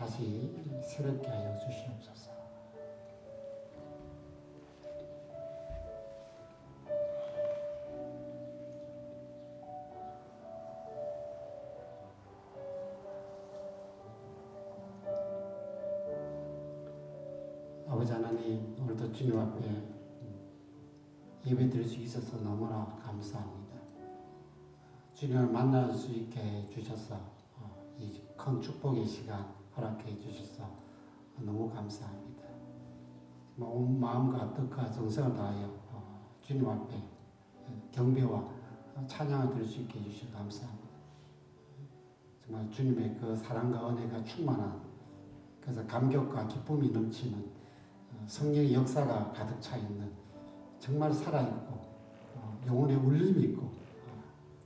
다시 새롭게 하여 주시옵소서. 아버지 하나님, 오늘도 주님 앞에 예배 드릴 수 있어서 너무나 감사합니다. 주님을 만날 수 있게 해주셔서 이 큰 축복의 시간 허락해 주셔서 너무 감사합니다. 온 마음과 뜻과 정성을 다하여 주님 앞에 경배와 찬양을 드릴 수 있게 해주셔서 감사합니다. 정말 주님의 그 사랑과 은혜가 충만한, 그래서 감격과 기쁨이 넘치는 성령의 역사가 가득 차 있는, 정말 살아있고 영혼의 울림이 있고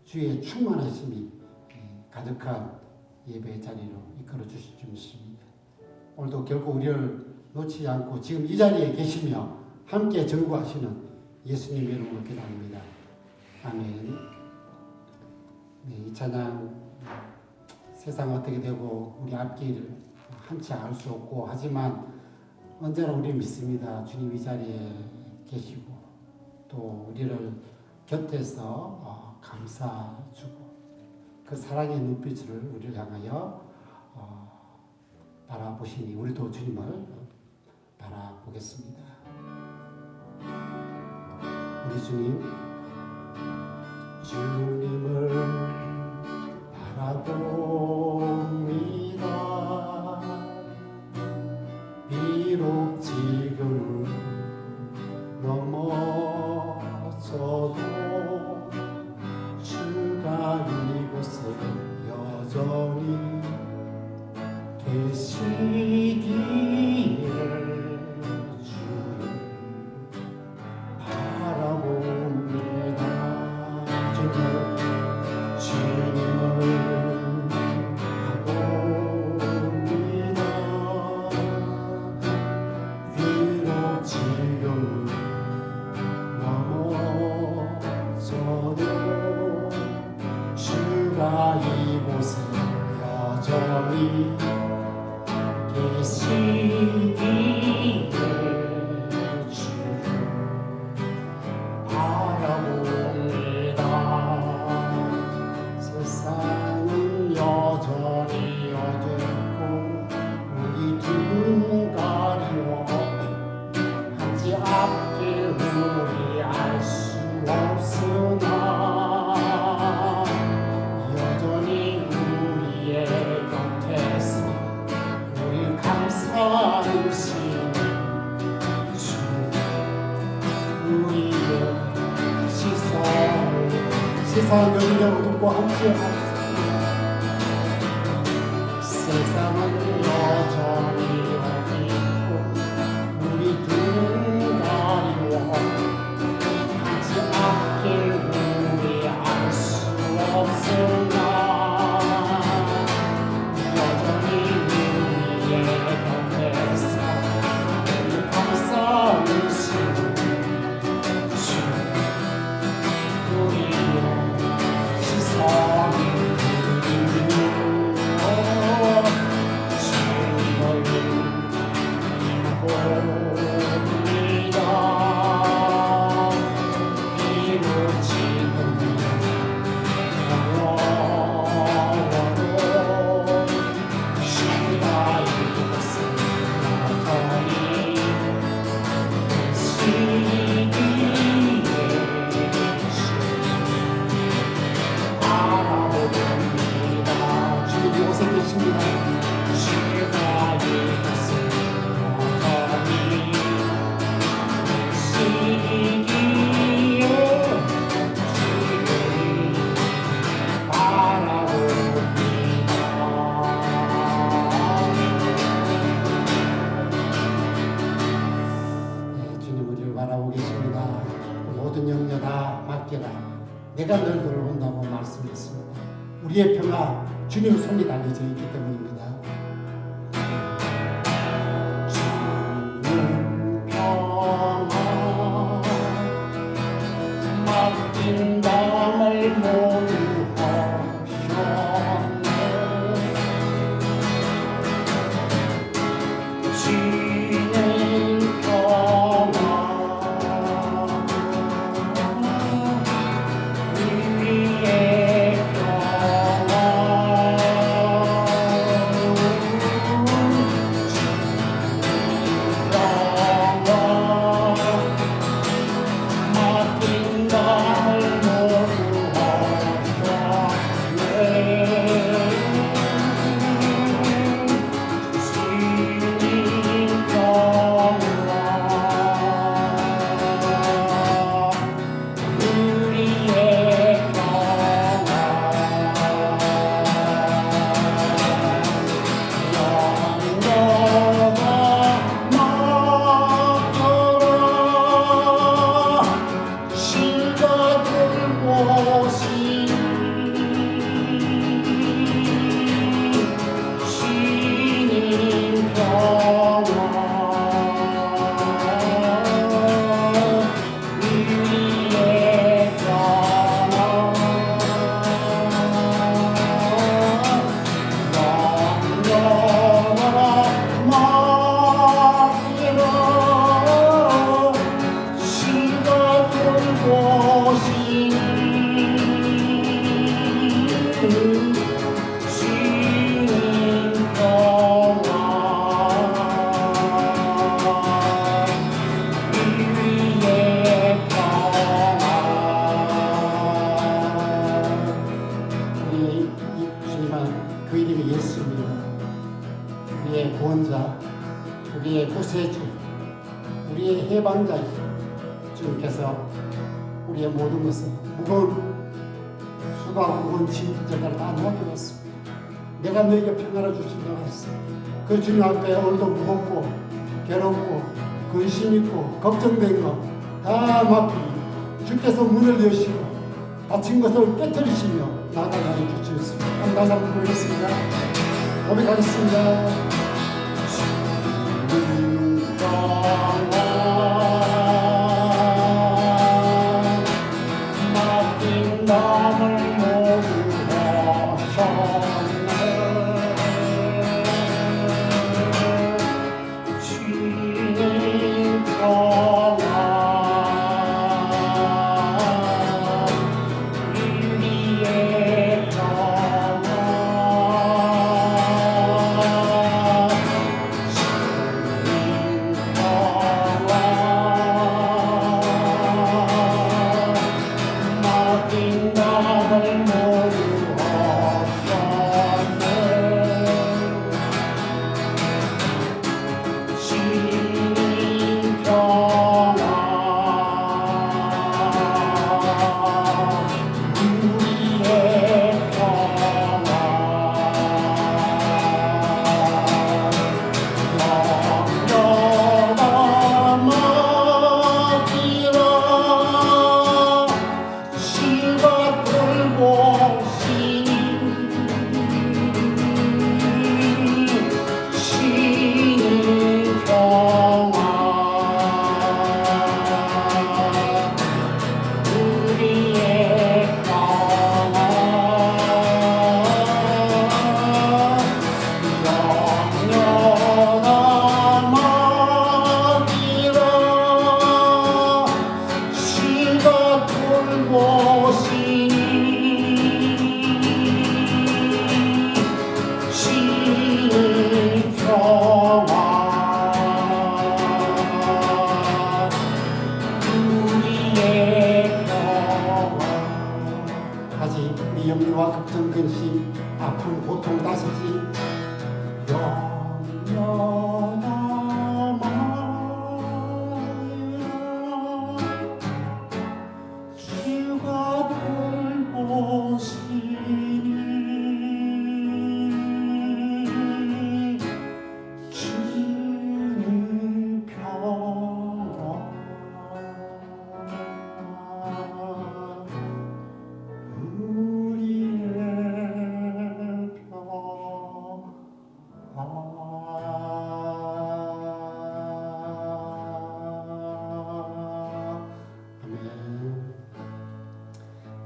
주의 충만하심이 가득한 예배의 자리로 이끌어 주실 줄 믿습니다. 오늘도 결코 우리를 놓치지 않고 지금 이 자리에 계시며 함께 전구하시는 예수님 이름으로 기도합니다. 아멘. 네, 이 찬양 세상 어떻게 되고 우리 앞길을 한치 알 수 없고 하지만 언제나 우리 믿습니다. 주님 이 자리에 계시고 또 우리를 곁에서 감싸주고 그 사랑의 눈빛을 우리를 향하여 바라보시니 우리도 주님을 바라보겠습니다. 우리 주님을 바라봅니다. 비록 지금 넘어져도 주가 이곳에 여전히 계시기에 주를 바라봅니다. 주님을 바라봅니다. 비록 지금 넘어져도 주가 이곳에 여전히 계시기에 주를 바라봅니다. 세상은 여전히 어둡고 우리 두 가리워 한치 앞길 우리 알 수 없으나 여전히 우리의 곁에서 우리 감싸주신 주, 우리의 시선을 세상 여기가 어둡고 함께 합시다. 세상은 여전히 어둡고 우리 등 가리워 한치 앞길 우리 알 수 없으나 여전히 우리의 곁에서 우리 감싸주신 주, 우리의 시선이 내가 널 돌본다고 말씀했습니다. 우리의 평화 주님 손이 달려져 있기 때문입니다. 주님 평화 맡긴 밤을 모두 하셨네. 우리의 구원자, 우리의 구세주, 우리의 해방자 주님께서 우리의 모든 것을 무거운 수고하고 무거운 짐들을 다 놓아주었습니다. 내가 너에게 평안을 주신다고 했어. 그 주님 앞에 오늘도 무겁고 괴롭고 근심 있고 걱정된 거 다 맡기고 주께서 문을 여시고 다친 것을 깨뜨리시며 나아가게 해주셨습니다. 한번 다시 한번 부르겠습니다. 고백하겠습니다. 맡긴 남을 모두 하셨네. 주님 평안 우리의 평안 주님 평안 맡긴 남을 모두 하셨네. 주님 평안 우리의 평안 영원한 맡기라. 주가 돌보시니 주님 평안 우리의 평안 영원한 맡기라. 주가 돌보시니 주님 평안 우리의 평안. 아직 우리 염려와 걱정 근심 아픔 고통 다스지 영원한 마음이라. 주가 돌보시니 주님 평안 우리의 아멘.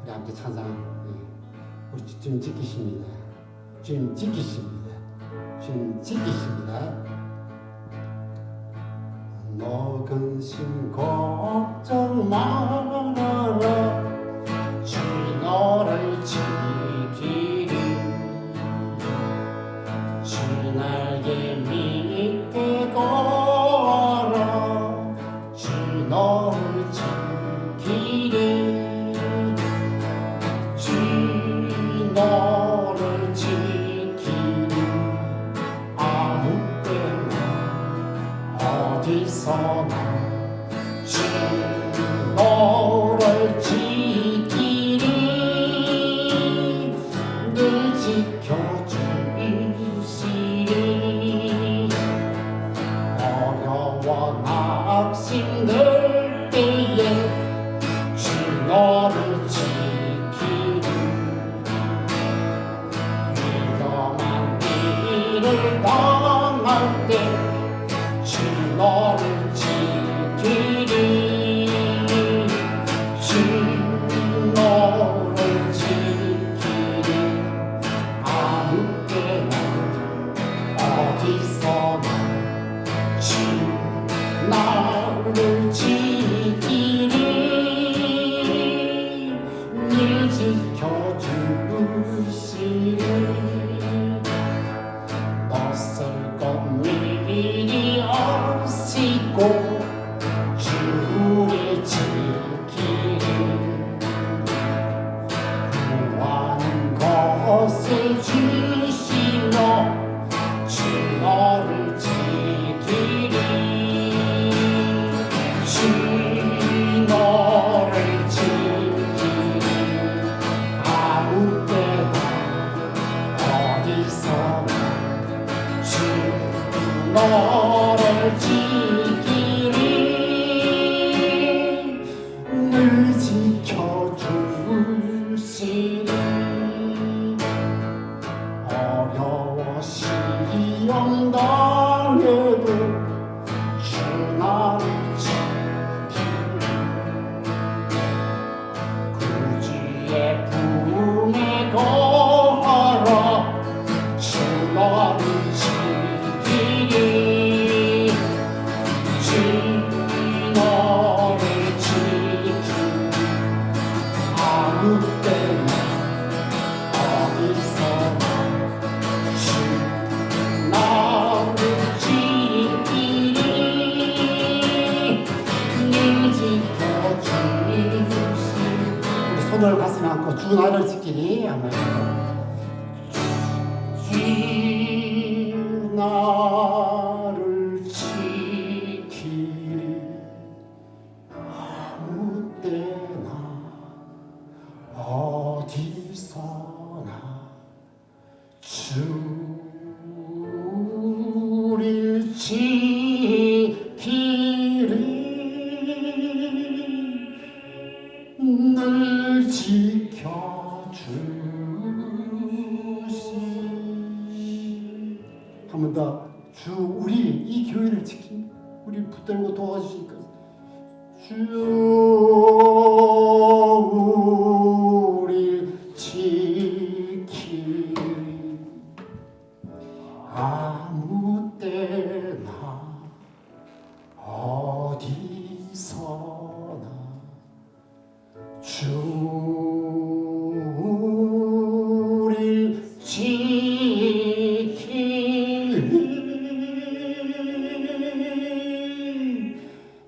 우리 함께 찬양. 우리 주님 지키십니다. 주님 지키십니다. 주님 지키십니다. 너 근심 걱정 말아라. 주 너를 지키리. 주 날개 밑에 걸어 주 너를 지키리. 주 너를 지키리. 아무 때나 어디서나 주 너를 지키리. 늘 지켜주시리. 어려워 낙심될 때에 주 너를 지키리. 위험한 일을 당할 때 주 너를 지키리. 주 너를 지키리. 아무 때나 어디서나 주 나를 지키리. 늘 지켜주시리. 낯설 것 미리 아시고 주의 지키리. 구하는 것을 주시며 주 너를 지키리 주 너를 지키리 아무 때나 어디서나 주 너를 지키리 늘 지켜주시리 어려워 시험 당해도 주 나를 지키리 구주의 품에 거하라 주 나를 지키리 주 너를 지키리 아무 때나 어디서나 주 나를 지키리 늘 지켜주시리 우리 손을 가슴에 안고 주 나를 지키리 아멘 주 나를 지키리 아무 때나 어디서나 주를 지키리 늘 지켜주시 한 번 더 주 우리 이 교회를 지킵니다 우리 붙들고 도와주시니까 주 우리를 지키리 아무 때나 어디서나 주를 지키리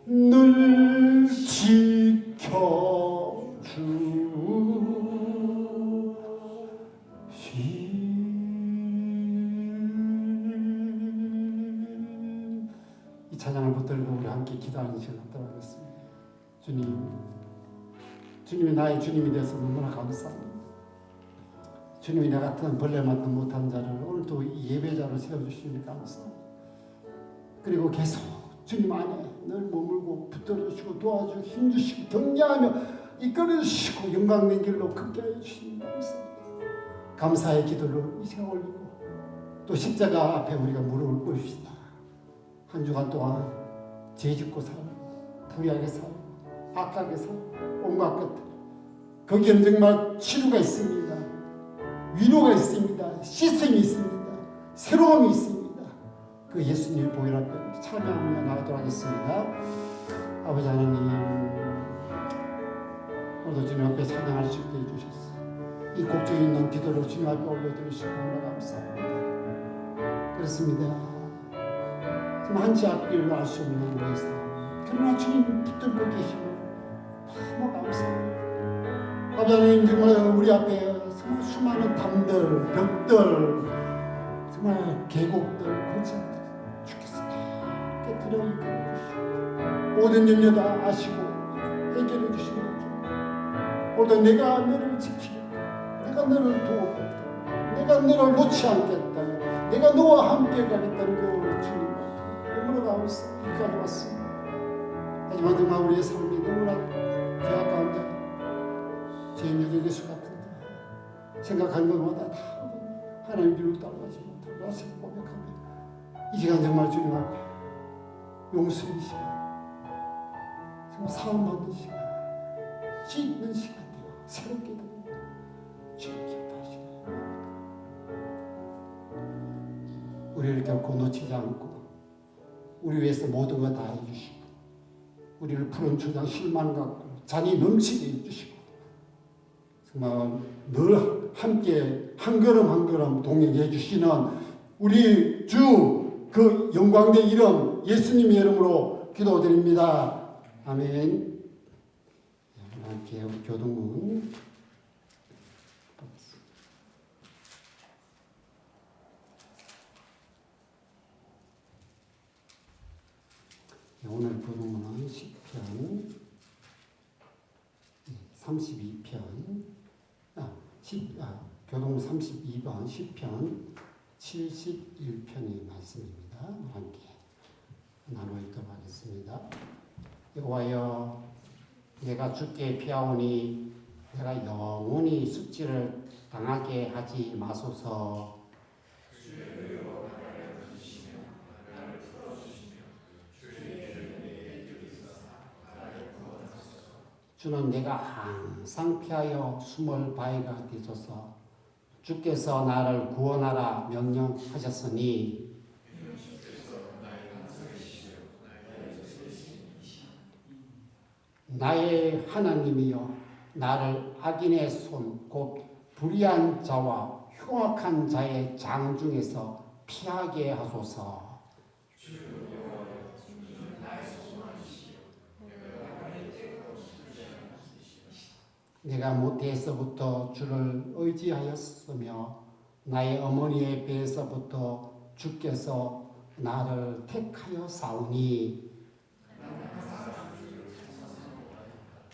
늘 지켜주시 이 찬양을 붙들고 우리 함께 기도하는 시간 갖도록 하겠습니다. 주님이 나의 주님이 되어서 너무나 감사합니다. 주님이 나 같은 벌레 맡은 못한 자를 오늘도 예배자로 세워주시니 감사합니다. 그리고 계속 주님 안에 늘 머물고 붙들어주시고 도와주시고 힘주시고 격려하며 이끌어주시고 영광된 길로 걷게 해주시니 감사합니다. 감사의 기도를 이 시간 올리고 또 십자가 앞에 우리가 무릎을 꿇읍시다. 한 주간 동안 죄짓고 살고 불의하게 살고 악하게 살고 온갖 것들 거기에는 정말 치료가 있습니다. 위로가 있습니다. 씻음이 있습니다. 새로움이 있습니다. 그 예수님의 보혈 앞에 참여하며 나가도록 하겠습니다. 아버지 하나님 오늘도 주님 앞에 찬양할 수 있게 해주셨습니다. 이 곡중에 있는 기도를 주님 앞에 올려드리시고 너무나 감사합니다. 그렇습니다. 정말 한치 앞길을 알 수 없는 우리의 삶 그러나 주님 붙들고 계시고 너무 감사합니다. 아버지 하나님 정말 우리 앞에 정말 수많은 담들, 벽들 정말 계곡들, 골짜기들 주께서 다 깨뜨려 이끌어 주시고 모든 염려 다 아시고 해결해 주시는 거죠. 오늘도 내가 너를 지키겠다. 내가 너를 도우겠다. 내가 너를 놓지 않겠다. 내가 너와 함께 가겠다는 그 주님 너무나 감사합니다. 여기까지 왔습니다. 하지만 정말 우리의 삶이 너무나 죄악 가운데 죄인에게 수 같은데 생각한 것마다 다 하나님 뒤로 따라가지 못하고 나서 고백합니다. 이 시간 정말 주님 앞에 용서의 시간 정말 사함받는 시간 씻는 시간 되어 새롭게 됩니다. 주님 기뻐하시고 우리를 결코 놓치지 않고 우리 위해서 모든 것 다 해주시고 우리를 푸른 초장 실만 갖고 잔이 넘치게 해주시고 정말 늘 함께 한 걸음 한 걸음 동행해 주시는 우리 주 그 영광된 이름 예수님의 이름으로 기도드립니다. 아멘. 함께 교동문 오늘 부르는 시편 32편, 교동 32번 시편 71편의 말씀입니다. 함께 나누어 읽도록 하겠습니다. 여호와여, 내가 주께 피하오니 내가 영원히 숙지를 당하게 하지 마소서. 주는 내가 항상 피하여 숨을 바위가 되소서. 주께서 나를 구원하라 명령하셨으니 나의 하나님이여, 나를 악인의 손 곧 불의한 자와 흉악한 자의 장 중에서 피하게 하소서. 내가 모태에서부터 주를 의지하였으며 나의 어머니의 배에서부터 주께서 나를 택하여 사오니.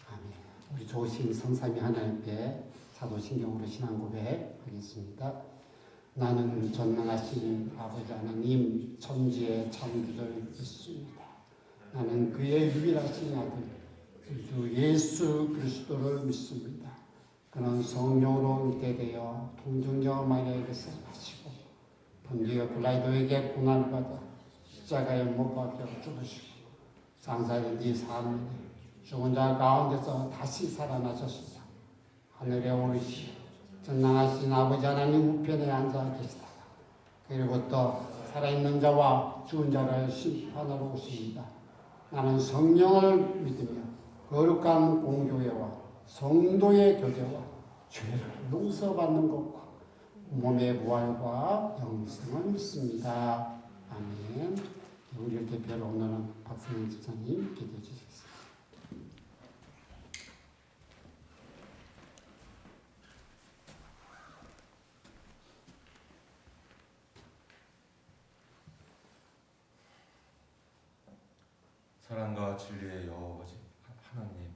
아멘. 우리 좋으신 성삼위 하나님께 사도신경으로 신앙 고백하겠습니다. 나는 전능하신 아버지 하나님 천지의 창조주를 믿습니다. 나는 그의 유일하신 아들 주 예수 그리스도를 믿습니다. 그는 성령으로 잉태되어 통중녀 마리아에게서 나시고 본디오 빌라도에게 고난을 받아 십자가에 못 박혀 죽으시고 장사된 지 3일 죽은 자 가운데서 다시 살아나셨습니다. 하늘에 오르시 전능하신 아버지 하나님 우편에 앉아 계시다가 그리고부터 살아있는 자와 죽은 자를 심판하러 오십니다. 나는 성령을 믿으며 거룩한 공교회와 성도의 교제와 죄를 용서받는 것과 몸의 부활과 영생을 믿습니다. 아멘. 우리를 대표로 오늘은 박성현 집사님 기도해 주시겠습니다. 사랑과 진리의 여호와 하나님,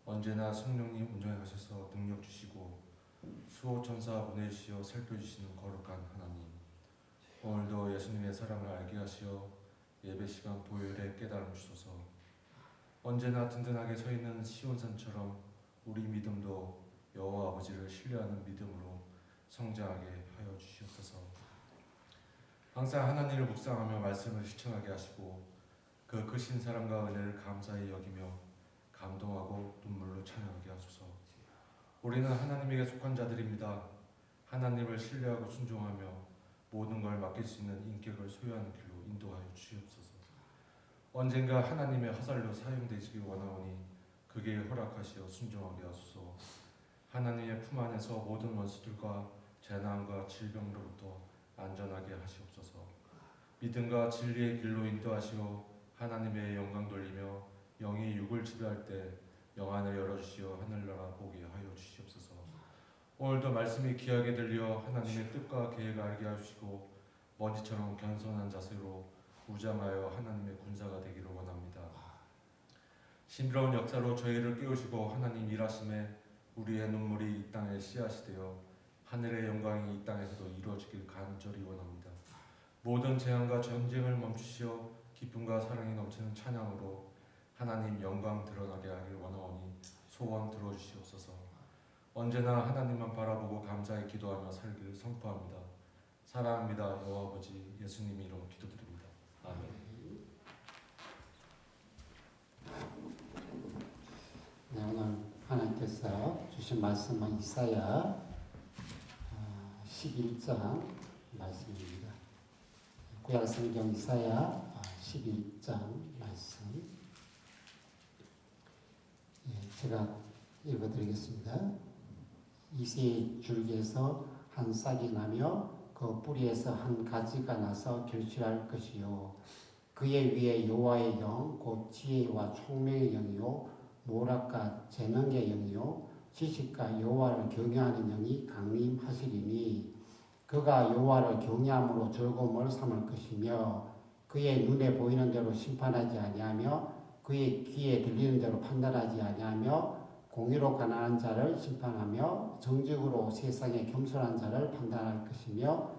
언제나 성령님 운전해 가셔서 능력 주시고 수호천사 보내주시어 살펴주시는 거룩한 하나님, 오늘도 예수님의 사랑을 알게 하시어 예배 시간 보혈의 깨달음 주소서. 언제나 든든하게 서 있는 시온산처럼 우리 믿음도 여호와 아버지를 신뢰하는 믿음으로 성장하게 하여 주시옵소서. 항상 하나님을 묵상하며 말씀을 실천하게 하시고 그 크신 사랑과 은혜를 감사히 여기며 감동하고 눈물로 찬양하게 하소서. 우리는 하나님에게 속한 자들입니다. 하나님을 신뢰하고 순종하며 모든 걸 맡길 수 있는 인격을 소유하는 길로 인도하여 주시옵소서. 언젠가 하나님의 화살로 사용되시기 원하오니 그게 허락하시어 순종하게 하소서. 하나님의 품 안에서 모든 원수들과 재난과 질병으로부터 안전하게 하시옵소서. 믿음과 진리의 길로 인도하시어 하나님의 영광 돌리며 영이 육을 지배할 때 영안을 열어주시어 하늘나라 보게 하여 주시옵소서. 오늘도 말씀이 귀하게 들려 하나님의 뜻과 계획을 알게 하시고 먼지처럼 겸손한 자세로 무장하여 하나님의 군사가 되기를 원합니다. 신비로운 역사로 저희를 깨우시고 하나님 일하심에 우리의 눈물이 이 땅에 씨앗이 되어 하늘의 영광이 이 땅에서도 이루어지길 간절히 원합니다. 모든 재앙과 전쟁을 멈추시어 기쁨과 사랑이 넘치는 찬양으로 하나님 영광 드러나게 하길 원하오니 소원 들어주시옵소서. 언제나 하나님만 바라보고 감사히 기도하며 살기를 선포합니다. 사랑합니다. 여호와 아버지 예수님 이름으로 기도드립니다. 아멘. 네, 오늘 하나님께서 주신 말씀은 이사야 11장 말씀입니다. 구약 성경 이사야 11장 말씀. 제가 읽어드리겠습니다. 이새 줄기에서 한 싹이 나며 그 뿌리에서 한 가지가 나서 결실할 것이요. 그의 위에 여호와의 영, 곧 지혜와 총명의 영이요, 노락과 재능의 영이요, 지식과 여호와를 경외하는 영이 강림하시리니 그가 여호와를 경외함으로 즐거움을 삼을 것이며 그의 눈에 보이는 대로 심판하지 아니하며 그의 귀에 들리는 대로 판단하지 아니하며 공의로 가난한 자를 심판하며 정직으로 세상에 겸손한 자를 판단할 것이며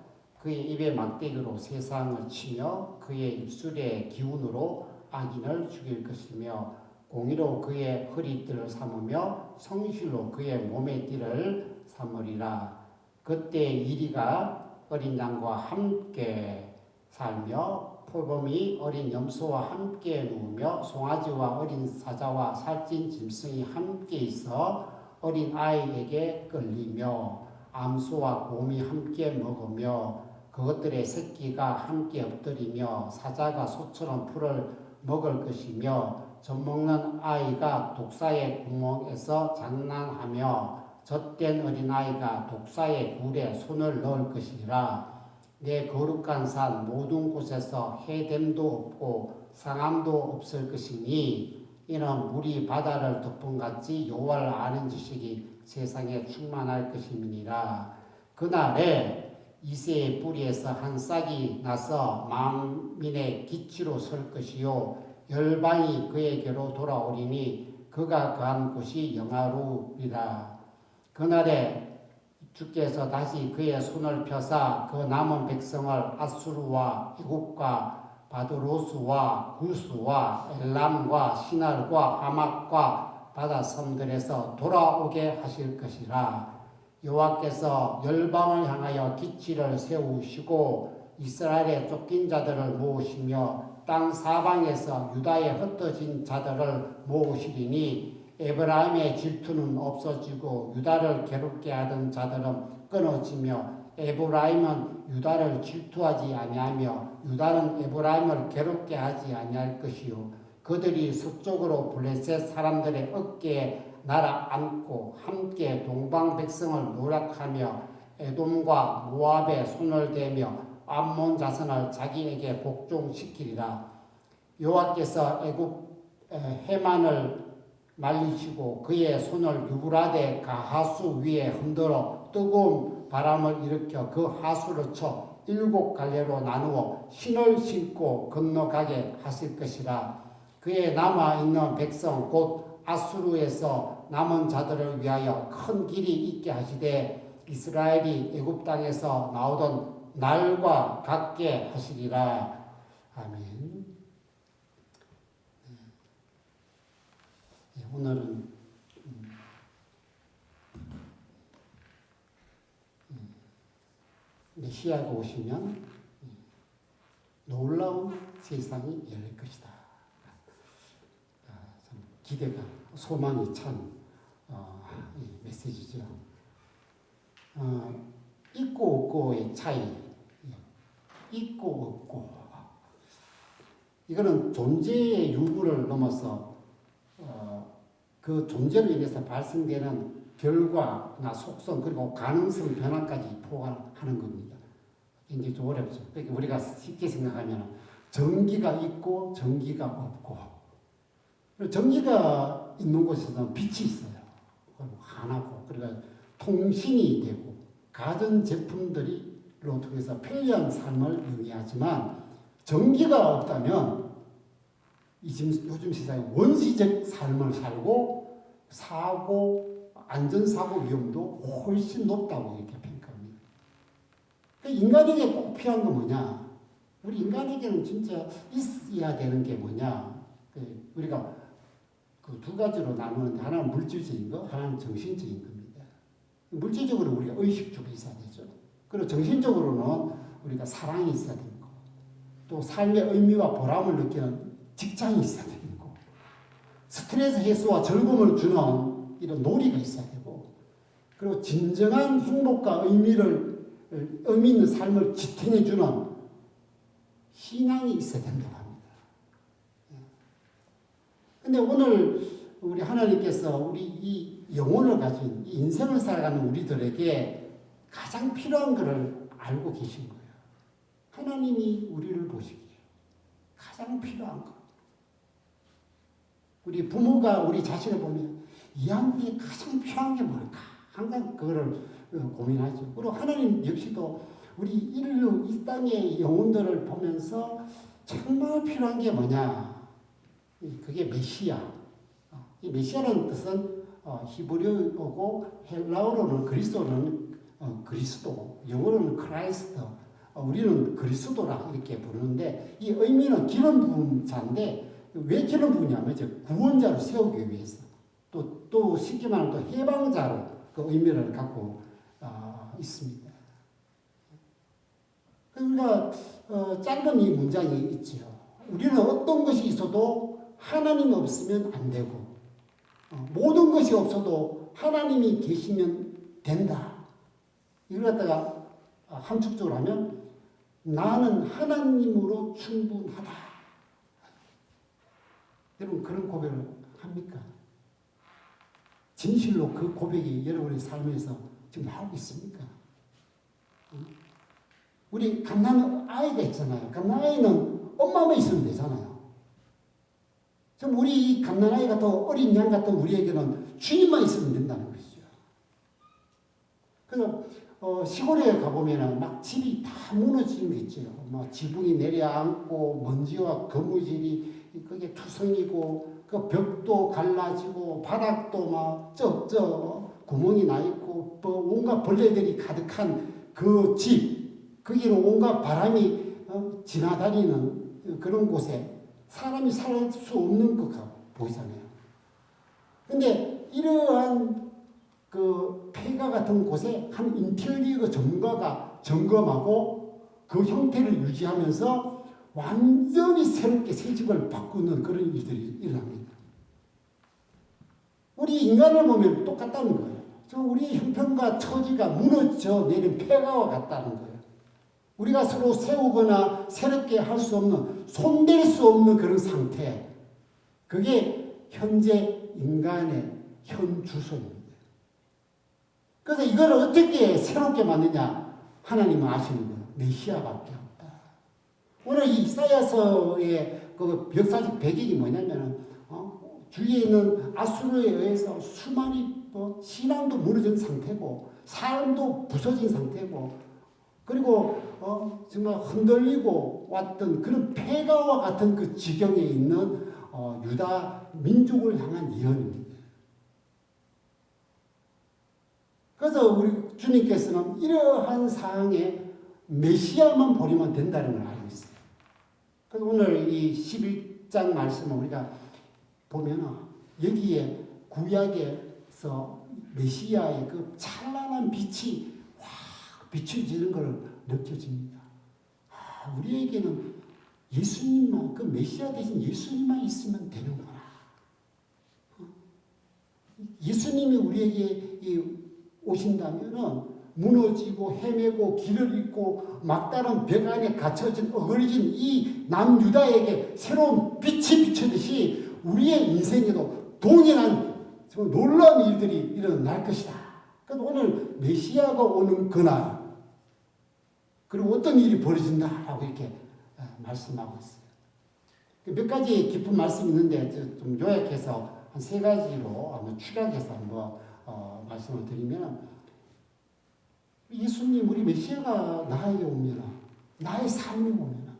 그의 입의 막대기로 세상을 치며 그의 입술의 기운으로 악인을 죽일 것이며 공의로 그의 허리띠를 삼으며 성실로 그의 몸의 띠를 삼으리라. 그때 이리가 어린 양과 함께 살며 표범이 어린 염소와 함께 누우며 송아지와 어린 사자와 살찐 짐승이 함께 있어 어린 아이에게 끌리며 암소와 곰이 함께 먹으며 그것들의 새끼가 함께 엎드리며 사자가 소처럼 풀을 먹을 것이며 젖먹는 아이가 독사의 구멍에서 장난하며 젖된 어린아이가 독사의 굴에 손을 넣을 것이라. 내 거룩한 산 모든 곳에서 해됨도 없고 상함도 없을 것이니 이는 물이 바다를 덮음같이 여호와를 아는 지식이 세상에 충만할 것임이니라. 그날에 이새의 뿌리에서 한 싹이 나서 만민의 기치로 설 것이요 열방이 그에게로 돌아오리니 그가 거한 곳이 영화로우리라. 그날에 주께서 다시 그의 손을 펴사 그 남은 백성을 아수르와 애굽과 바드로스와 구스와 엘람과 시날과 하맛과 바다 섬들에서 돌아오게 하실 것이라. 여호와께서 열방을 향하여 기치를 세우시고 이스라엘의 쫓긴 자들을 모으시며 땅 사방에서 유다에 흩어진 자들을 모으시리니 에브라임의 질투는 없어지고 유다를 괴롭게 하던 자들은 끊어지며 에브라임은 유다를 질투하지 아니하며 유다는 에브라임을 괴롭게 하지 아니할 것이요 그들이 서쪽으로 블레셋 사람들의 어깨에 날아앉고 함께 동방 백성을 노력하며 에돔과 모압에 손을 대며 암몬 자손을 자기에게 복종시키리라. 여호와께서 애굽 해만을 말리시고 그의 손을 유브라데 가하수 위에 흔들어 뜨거운 바람을 일으켜 그 하수를 쳐 7갈래로 나누어 신을 신고 건너가게 하실 것이라. 그의 남아있는 백성 곧 아수르에서 남은 자들을 위하여 큰 길이 있게 하시되 이스라엘이 애굽 땅에서 나오던 날과 같게 하시리라. 아멘. 오늘은 메시아가 오시면 놀라운 세상이 열릴 것이다. 참 기대가 소망이 찬 메시지죠. 있고 없고의 차이, 있고 없고 이거는 존재의 유구를 넘어서 그 존재로 인해서 발생되는 결과나 속성 그리고 가능성 변화까지 포괄하는 겁니다. 굉장히 좀 어렵죠. 그러니까 우리가 쉽게 생각하면 전기가 있고 전기가 없고 전기가 있는 곳에서는 빛이 있어요. 그리고 환하고 그러니까 통신이 되고 가전 제품들로 통해서 편리한 삶을 영위하지만 전기가 없다면 요즘 세상에 원시적 삶을 살고 사고 안전사고 위험도 훨씬 높다고 이렇게 평가합니다. 인간에게 꼭 필요한 건 뭐냐? 우리 인간에게는 진짜 있어야 되는 게 뭐냐? 우리가 그 두 가지로 나누는데 하나는 물질적인 거, 하나는 정신적인 겁니다. 물질적으로 우리가 의식주가 있어야 되죠. 그리고 정신적으로는 우리가 사랑이 있어야 되는 거, 또 삶의 의미와 보람을 느끼는 직장이 있어야 되는 거, 스트레스 해소와 즐거움을 주는 이런 놀이가 있어야 되고, 그리고 진정한 행복과 의미 있는 삶을 지탱해주는 신앙이 있어야 된다고 합니다. 근데 오늘 우리 하나님께서 우리 이 영혼을 가진 이 인생을 살아가는 우리들에게 가장 필요한 것을 알고 계신 거예요. 하나님이 우리를 보시기에 가장 필요한 것. 우리 부모가 우리 자신을 보면 이 한테 가장 필요한 게 뭘까? 항상 그거를 고민하죠. 그리고 하나님 역시도 우리 인류 이 땅의 영혼들을 보면서 정말 필요한 게 뭐냐? 그게 메시아. 이 메시아라는 뜻은 히브리어고 헬라어로는 그리스도는 그리스도, 영어로는 크라이스트, 우리는 그리스도라 이렇게 부르는데 이 의미는 기름 부은 자인데 왜 기름 부으냐면 이제 구원자로 세우기 위해서 또 쉽게 말하면 또 해방자로 그 의미를 갖고 있습니다. 그러니까 짧은 이 문장이 있지요. 우리는 어떤 것이 있어도 하나님이 없으면 안 되고 모든 것이 없어도 하나님이 계시면 된다. 이걸 갖다가 함축적으로 하면 나는 하나님으로 충분하다. 여러분 그런 고백을 합니까? 진실로 그 고백이 여러분의 삶에서 지금 나오고 있습니까? 우리 갓난 아이가 있잖아요. 갓난 아이는 엄마만 있으면 되잖아요. 좀 우리 갓난 아이 같은 어린 양 같은 우리에게는 주님만 있으면 된다는 것이죠. 그래서 시골에 가보면은 막 집이 다 무너지는 게 있죠. 막 지붕이 내려앉고 먼지와 거무질이 그게 투성이고 그 벽도 갈라지고 바닥도 막 구멍이 나 있고 온갖 벌레들이 가득한 그 집, 거기는 온갖 바람이 지나다니는 그런 곳에 사람이 살 수 없는 것 보이잖아요. 근데 이러한 그 폐가 같은 곳에 한 인테리어 전문가가 점검하고 그 형태를 유지하면서 완전히 새롭게 새 집을 바꾸는 그런 일들이 일어납니다. 우리 인간을 보면 똑같다는 거예요. 우리 형편과 처지가 무너져 내린 폐가와 같다는 거예요. 우리가 서로 세우거나 새롭게 할 수 없는, 손댈 수 없는 그런 상태. 그게 현재 인간의 현 주소입니다. 그래서 이걸 어떻게 새롭게 만드냐? 하나님은 아시는 거예요. 메시아밖에 없다. 오늘 이 이사야서의 그 역사적 배경이 뭐냐면, 주위에 있는 아수르에 의해서 수많이 신앙도 무너진 상태고, 삶도 부서진 상태고, 그리고 정말 흔들리고 왔던 그런 폐가와 같은 그 지경에 있는 유다 민족을 향한 예언입니다. 그래서 우리 주님께서는 이러한 상황에 메시아만 버리면 된다는 걸 알고 있어요. 그래서 오늘 이 11장 말씀을 우리가 보면 여기에 구약에서 메시아의 그 찬란한 빛이 확 비춰지는 걸 느껴집니다. 우리에게는 예수님만, 그 메시아 대신 예수님만 있으면 되는구나. 예수님이 우리에게 오신다면은 무너지고 헤매고 길을 잃고 막다른 벽 안에 갇혀진 어그러진 이 남유다에게 새로운 빛이 비추듯이 우리의 인생에도 동일한 놀라운 일들이 일어날 것이다. 그래서 오늘 메시아가 오는 그날 그리고 어떤 일이 벌어진다라고 이렇게 말씀하고 있어요. 몇 가지 깊은 말씀이 있는데 좀 요약해서 한 세 가지로 한번 축약해서 한번 말씀을 드리면 예수님 우리 메시아가 나에게 오면 나의 삶이 오면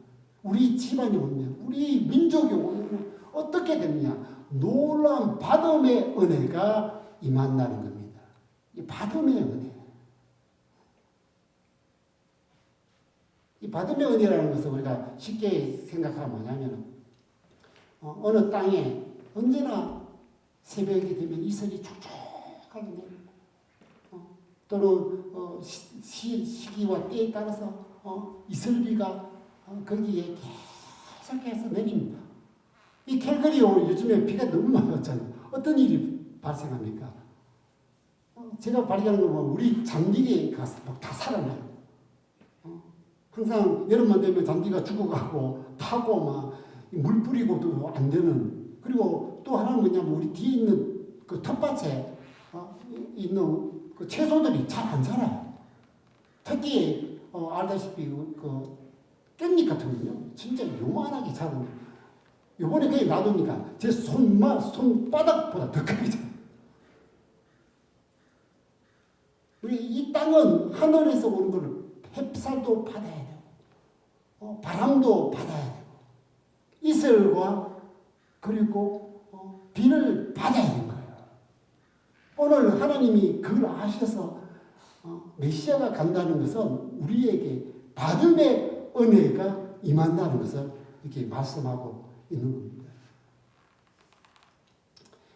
우리 집안이 오면 우리 민족이 오면 어떻게 되느냐 놀라운 받음의 은혜가 임한다는 겁니다. 이 받음의 은혜 이 받음의 은혜라는 것을 우리가 쉽게 생각하면 뭐냐면 어느 땅에 언제나 새벽이 되면 이슬이 촉촉하게 내리고 또는 시기와 때에 따라서 이슬비가 거기에 계속해서 내립니다. 이 캘거리 요즘에 비가 너무 많이 왔잖아요. 어떤 일이 발생합니까? 제가 발견한 거 보면 우리 잔디에 가서 막 다 살아나요. 항상 여름만 되면 잔디가 죽어가고 타고 막 물 뿌리고도 안 되는 그리고 또 하나는 뭐냐면 우리 뒤에 있는 그 텃밭에 있는 그 채소들이 잘 안 자라요. 특히 알다시피 그 깻잎 같은 거요. 진짜 요만하게 자라요. 요번에 그냥 놔두니까 제 손바닥보다 더 크게 자라요. 우리 이 땅은 하늘에서 오는 걸 햇살도 받아야 되고 바람도 받아야 되고 이슬과 그리고 비를 받아야 되는 거예요. 오늘 하나님이 그걸 아셔서 메시아가 간다는 것은 우리에게 받음의 은혜가 임한다는 것을 이렇게 말씀하고 있는 겁니다.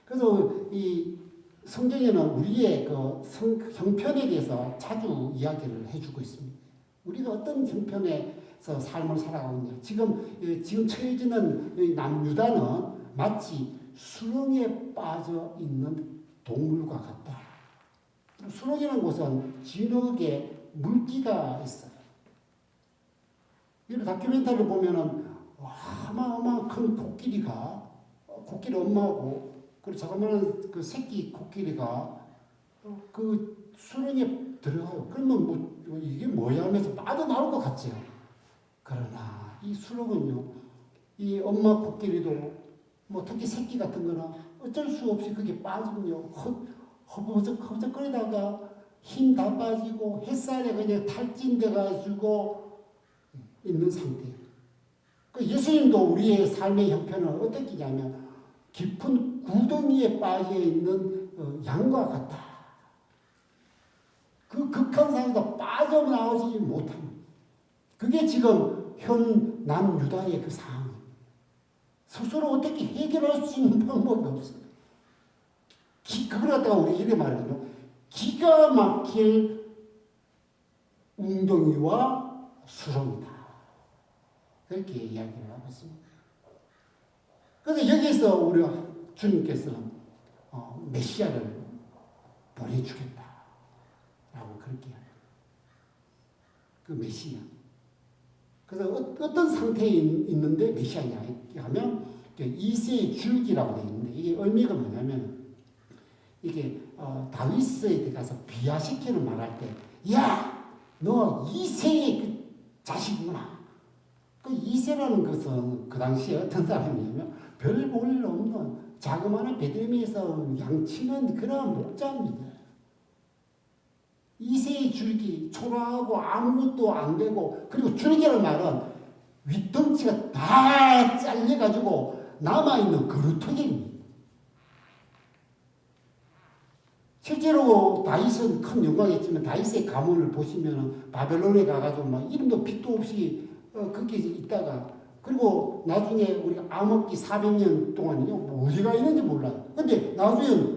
그래서 이 성경에는 우리의 그 형편에 대해서 자주 이야기를 해주고 있습니다. 우리가 어떤 형편에서 삶을 살아가고 있냐. 지금 처해지는 남유다는 마치 수렁에 빠져 있는 동물과 같다. 수렁이라는 곳은 진흙에 물기가 있어요. 이 다큐멘터리를 보면은 어마어마한 큰 코끼리 엄마하고 그리고 자그마한 그 새끼 코끼리가 그 수렁에 들어가요. 그러면 이게 뭐야 하면서 빠져나올 것 같죠. 그러나 이 수렁은요, 이 엄마 코끼리도 특히 새끼 같은 거나 어쩔 수 없이 그게 빠지면요, 허벅허벅거리다가 힘 다 빠지고 햇살에 그냥 탈진돼가지고 있는 상태예요. 예수님도 우리의 삶의 형편은 어떻게냐면 깊은 구덩이에 빠져 있는 양과 같다. 그 극한 상황에서 빠져나오지 못하는 그게 지금 현 남유다의 그 상황이에요. 스스로 어떻게 해결할 수 있는 방법이 없어요. 그걸 갖다가 우리 이렇게 말하거든요. 기가 막힐 웅덩이와 수렁이다. 그렇게 이야기를 하고 있습니다. 그래서 여기서 우리 주님께서는 메시아를 보내주겠다. 라고 그렇게 해요. 그 메시아. 그래서 어떤 상태에 있는데 메시아냐 하면 이세의 줄기라고 되어 있는데 이게 의미가 뭐냐면 이게 다윗에 가서 비하시키는 말할 때 야! 너 이세의 그 자식이구나. 그 이세라는 것은 그 당시에 어떤 사람이냐면 별 볼일 없는 자그마한 베들레헴에서 양치는 그런 목자입니다. 이세의 줄기, 초라하고 아무것도 안 되고, 그리고 줄기라는 말은 윗덩치가 다 잘려가지고 남아있는 그루터기입니다. 실제로 다윗은 큰 영광이었지만 다윗의 가문을 보시면 바벨론에 가가지고 막 이름도 빛도 없이 거기에 있다가 그리고 나중에 우리가 암흑기 400년 동안은요 뭐 어디가 있는지 몰라요. 근데 나중에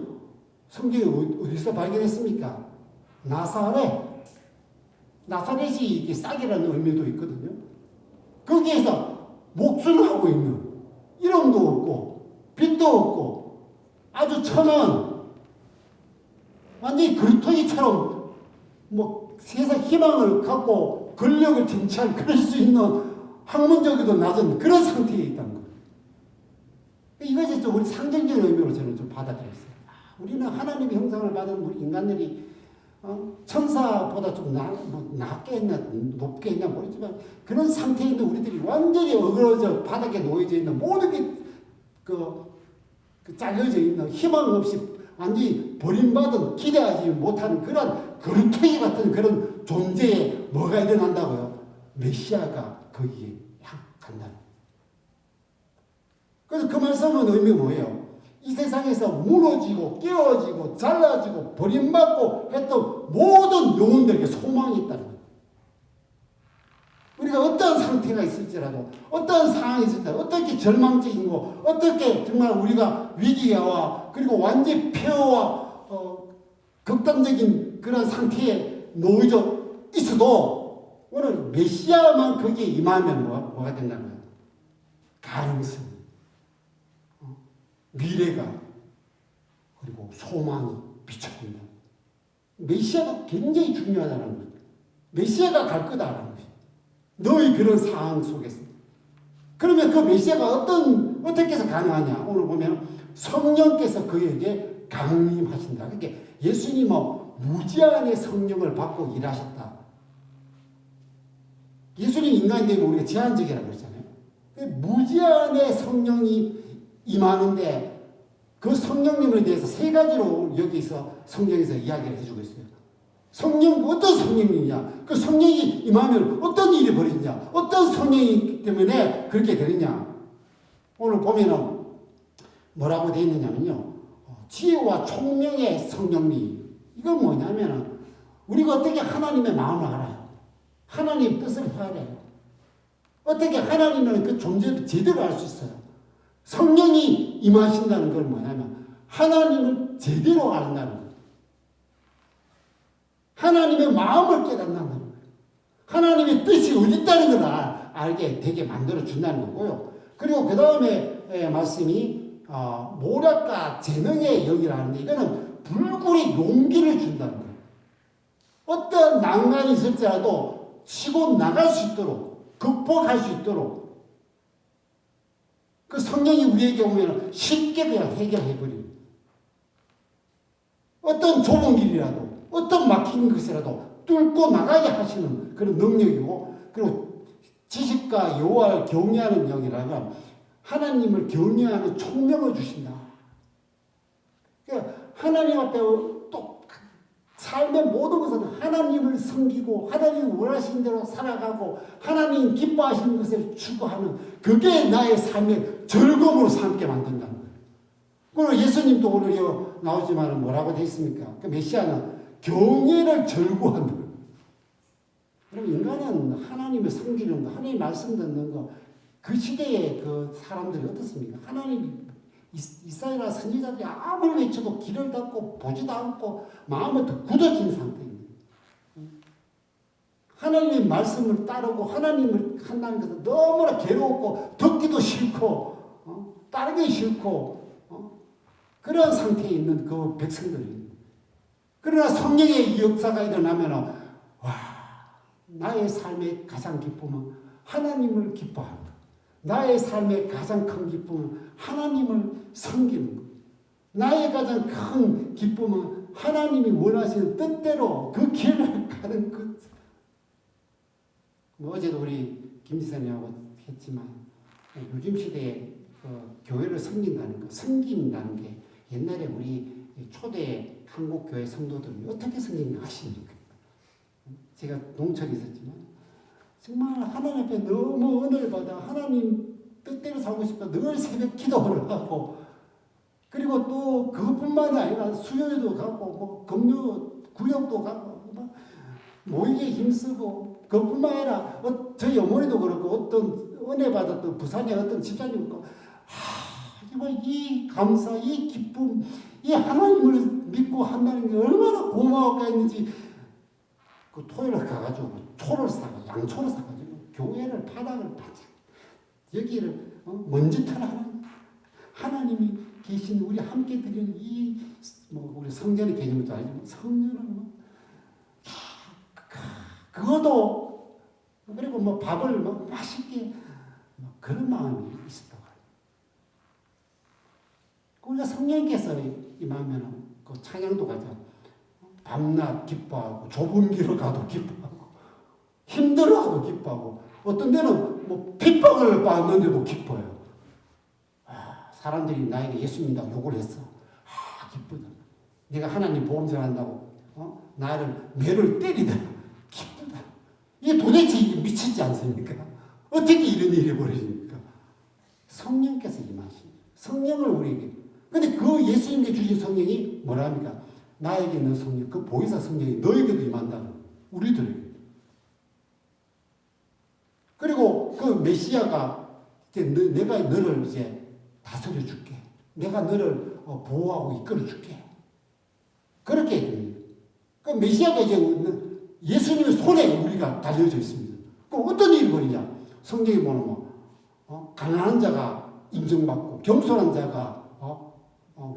성경이 어디서 발견했습니까? 나사렛이 이게 싹이라는 의미도 있거든요. 거기에서 목수하고 있는 이름도 없고 빛도 없고 아주 천한 완전히 그루터기처럼 뭐 세상 희망을 갖고 권력을 쟁취할 그럴 수 있는 학문적이도 낮은 그런 상태에 있다는 거예요. 이것이 좀 우리 상징적인 의미로 저는 좀 받아들였어요. 우리는 하나님의 형상을 받은 우리 인간들이 천사보다 좀 낮게 했나 높게 했나 모르지만 그런 상태에 있는 우리들이 완전히 어그러져 바닥에 놓여져 있는 모든 게 잘려져 있는 희망 없이 완전히 버림받은 기대하지 못하는 그런 그루터기 같은 그런 존재에 뭐가 일어난다고요? 메시아가 거기에 간다. 그래서 그 말씀은 의미가 뭐예요? 이 세상에서 무너지고 깨어지고 잘라지고 버림받고 했던 모든 영혼들에게 소망이 있다는 거예요. 우리가 어떤 상태가 있을지라도 어떤 상황이 있을지라도 어떻게 절망적인 거 어떻게 정말 우리가 위기와 그리고 완전히 폐허와 극단적인 그런 상태에 놓여져 있어도 오늘 메시아만 거기에 임하면 뭐가 된다고요? 가능성, 미래가 그리고 소망이 비춰진다. 메시아가 굉장히 중요하다는 거예요. 메시아가 갈 거다라는 거예요. 너희 그런 상황 속에서. 그러면 그 메시아가 어떻게 해서 가능하냐? 오늘 보면 성령께서 그에게 강림하신다. 그러니까 예수님은 무제한의 성령을 받고 일하셨다. 예수님 인간이 되면 우리가 제한적이라고 그러잖아요. 무제한의 성령이 임하는데 그 성령님에 대해서 세 가지로 여기서 성경에서 이야기를 해주고 있어요. 성령, 어떤 성령이냐? 그 성령이 임하면 어떤 일이 벌어지냐? 어떤 성령이기 때문에 그렇게 되느냐? 오늘 보면은 뭐라고 되어 있느냐면요. 지혜와 총명의 성령님. 이건 뭐냐면은 우리가 어떻게 하나님의 마음을 알아요. 하나님 뜻을 해야 돼요. 어떻게 하나님은 그 존재를 제대로 알 수 있어요. 성령이 임하신다는 건 뭐냐면 하나님을 제대로 안다는 거예요. 하나님의 마음을 깨닫는다는 거예요. 하나님의 뜻이 어디 있다는 걸 알게 되게 만들어 준다는 거고요. 그리고 그 다음에 말씀이 모략과 재능의 영이라는데 이거는 불굴의 용기를 준다는 거예요. 어떤 난관이 있을지라도 치고 나갈 수 있도록 극복할 수 있도록 그 성령이 우리에게 오면 쉽게 그냥 해결해버려요. 어떤 좁은 길이라도 어떤 막힌 것이라도 뚫고 나가게 하시는 그런 능력이고 그리고 지식과 여호와를 경외하는 영이라면 하나님을 경외하는 총명을 주신다. 그러니까 하나님 앞에 또 삶의 모든 것은 하나님을 섬기고 하나님이 원하시는 대로 살아가고 하나님 기뻐하시는 것을 추구하는 그게 나의 삶의 즐거움으로 삼게 만든다는 거예요. 오늘 예수님도 오늘 나오지만 뭐라고 되어 있습니까? 그 메시아는 경외를 절구하는 거예요. 그럼 인간은 하나님을 섬기는 거, 하나님 말씀 듣는 거, 그 시대의 그 사람들이 어떻습니까? 하나님이 이스라엘 선지자들이 아무리 외쳐도 귀를 닫고 보지도 않고 마음은 더 굳어진 상태입니다. 하나님의 말씀을 따르고 하나님을 한다는 것은 너무나 괴로웠고 듣기도 싫고 따르기 싫고 그런 상태에 있는 그 백성들입니다. 그러나 성령의 역사가 일어나면 와 나의 삶의 가장 기쁨은 하나님을 기뻐하는 것. 나의 삶의 가장 큰 기쁨은 하나님을 섬기는 것. 나의 가장 큰 기쁨은 하나님이 원하시는 뜻대로 그 길을 가는 것. 어제도 우리 김지선이하고 했지만 요즘 시대에 교회를 섬긴다는 것, 섬긴다는 게 옛날에 우리 초대 한국 교회 성도들이 어떻게 섬기는가 아십니까? 제가 농촌에 있었지만 정말 하나님 앞에 너무 은혜를 받아 하나님 뜻대로 살고 싶어 늘 새벽 기도를 하고 그리고 또 그것뿐만이 아니라 수요일도 가고 뭐 금요 구역도 가고 모이게 힘쓰고 그것뿐만 아니라 저희 어머니도 그렇고 어떤 은혜 받았던 부산의 어떤 집사님도 정말 이 감사 이 기쁨 이 하나님을 믿고 한다는 게 얼마나 고마웠겠는지 그 토요일에 가가지고 초를 사고 양초를 사가지고 교회를 바닥을 바짝 여기를 먼지털 하나님이 계신 우리 함께 드리는 이 우리 성전의 개념도 알지만 성전을 그것도 그리고 밥을 맛있게 그런 마음이 있었다고 해요. 우리가 성령께서 임하면 그 찬양도 가자. 밤낮 기뻐하고 좁은 길을 가도 기뻐하고 힘들어하고 기뻐하고 어떤 데는 핍박을 받는데도 기뻐요. 사람들이 나에게 예수 믿는다고 욕을 했어. 기쁘다. 내가 하나님 보험전한다고 나를 매를 때리다. 기쁘다. 이게 도대체 미치지 않습니까? 어떻게 이런 일이 벌어집니까? 성령께서 임하십니다. 성령을 우리에게. 근데 그 예수님께 주신 성령이 뭐라 합니까? 나에게 있는 성령, 그 보혜사 성령이 너에게도 임한다는 우리들에게. 그리고 그 메시아가 이제 내가 너를 이제 다스려 줄게. 내가 너를 보호하고 이끌어 줄게. 그렇게 됩니다. 그 메시아가 이제 예수님의 손에 우리가 달려져 있습니다. 그럼 어떤 일이 벌이냐? 성경에 보면 가난한 자가 인정받고 겸손한 자가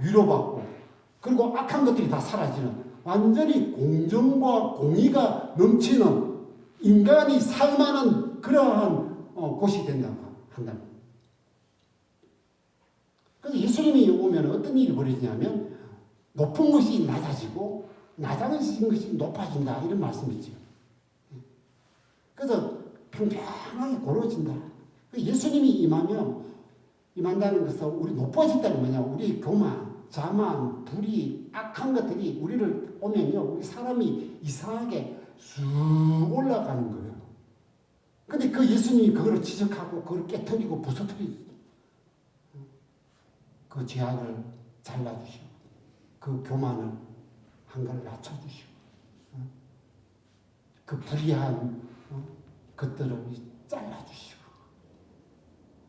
위로받고 그리고 악한 것들이 다 사라지는 완전히 공정과 공의가 넘치는 인간이 살만한 그러한 곳이 된다고 한다. 그래서 예수님이 오면 어떤 일이 벌어지냐면 높은 것이 낮아지고 낮아진 것이 높아진다 이런 말씀이죠. 그래서 평평하게 고루어진다. 예수님이 임한다는 것은 우리 높아진다는 뭐냐? 우리 교만, 자만, 불의, 악한 것들이 우리를 오면요, 우리 사람이 이상하게 쑥 올라가는 거예요. 근데 그 예수님이 그걸 지적하고 그걸 깨뜨리고 부서뜨리고 그 죄악을 잘라주시고 그 교만을 한결 낮춰주시고 그 불의한 것들을 잘라주시고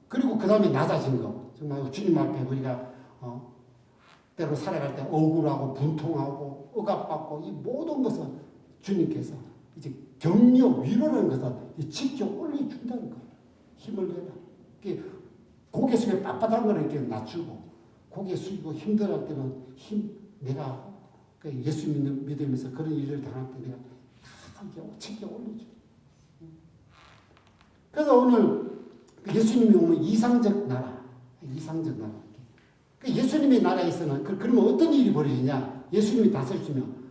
그리고 그 다음에 낮아진 거 정말 주님 앞에 우리가 때로 살아갈 때 억울하고 분통하고 억압받고 이 모든 것을 주님께서 이제 격려 위로라는 것을 직접 올려준다는 거예요. 힘을 내라. 고개 숙여 빳빳한 거를 이렇게 낮추고 고개 숙이고 힘들할 때는 내가 예수 믿으면서 그런 일을 당할 때 내가 다 직접 올려줘. 그래서 오늘 예수님이 오는 이상적 나라. 예수님의 나라에서는 그러면 어떤 일이 벌어지냐? 예수님이 다스려주면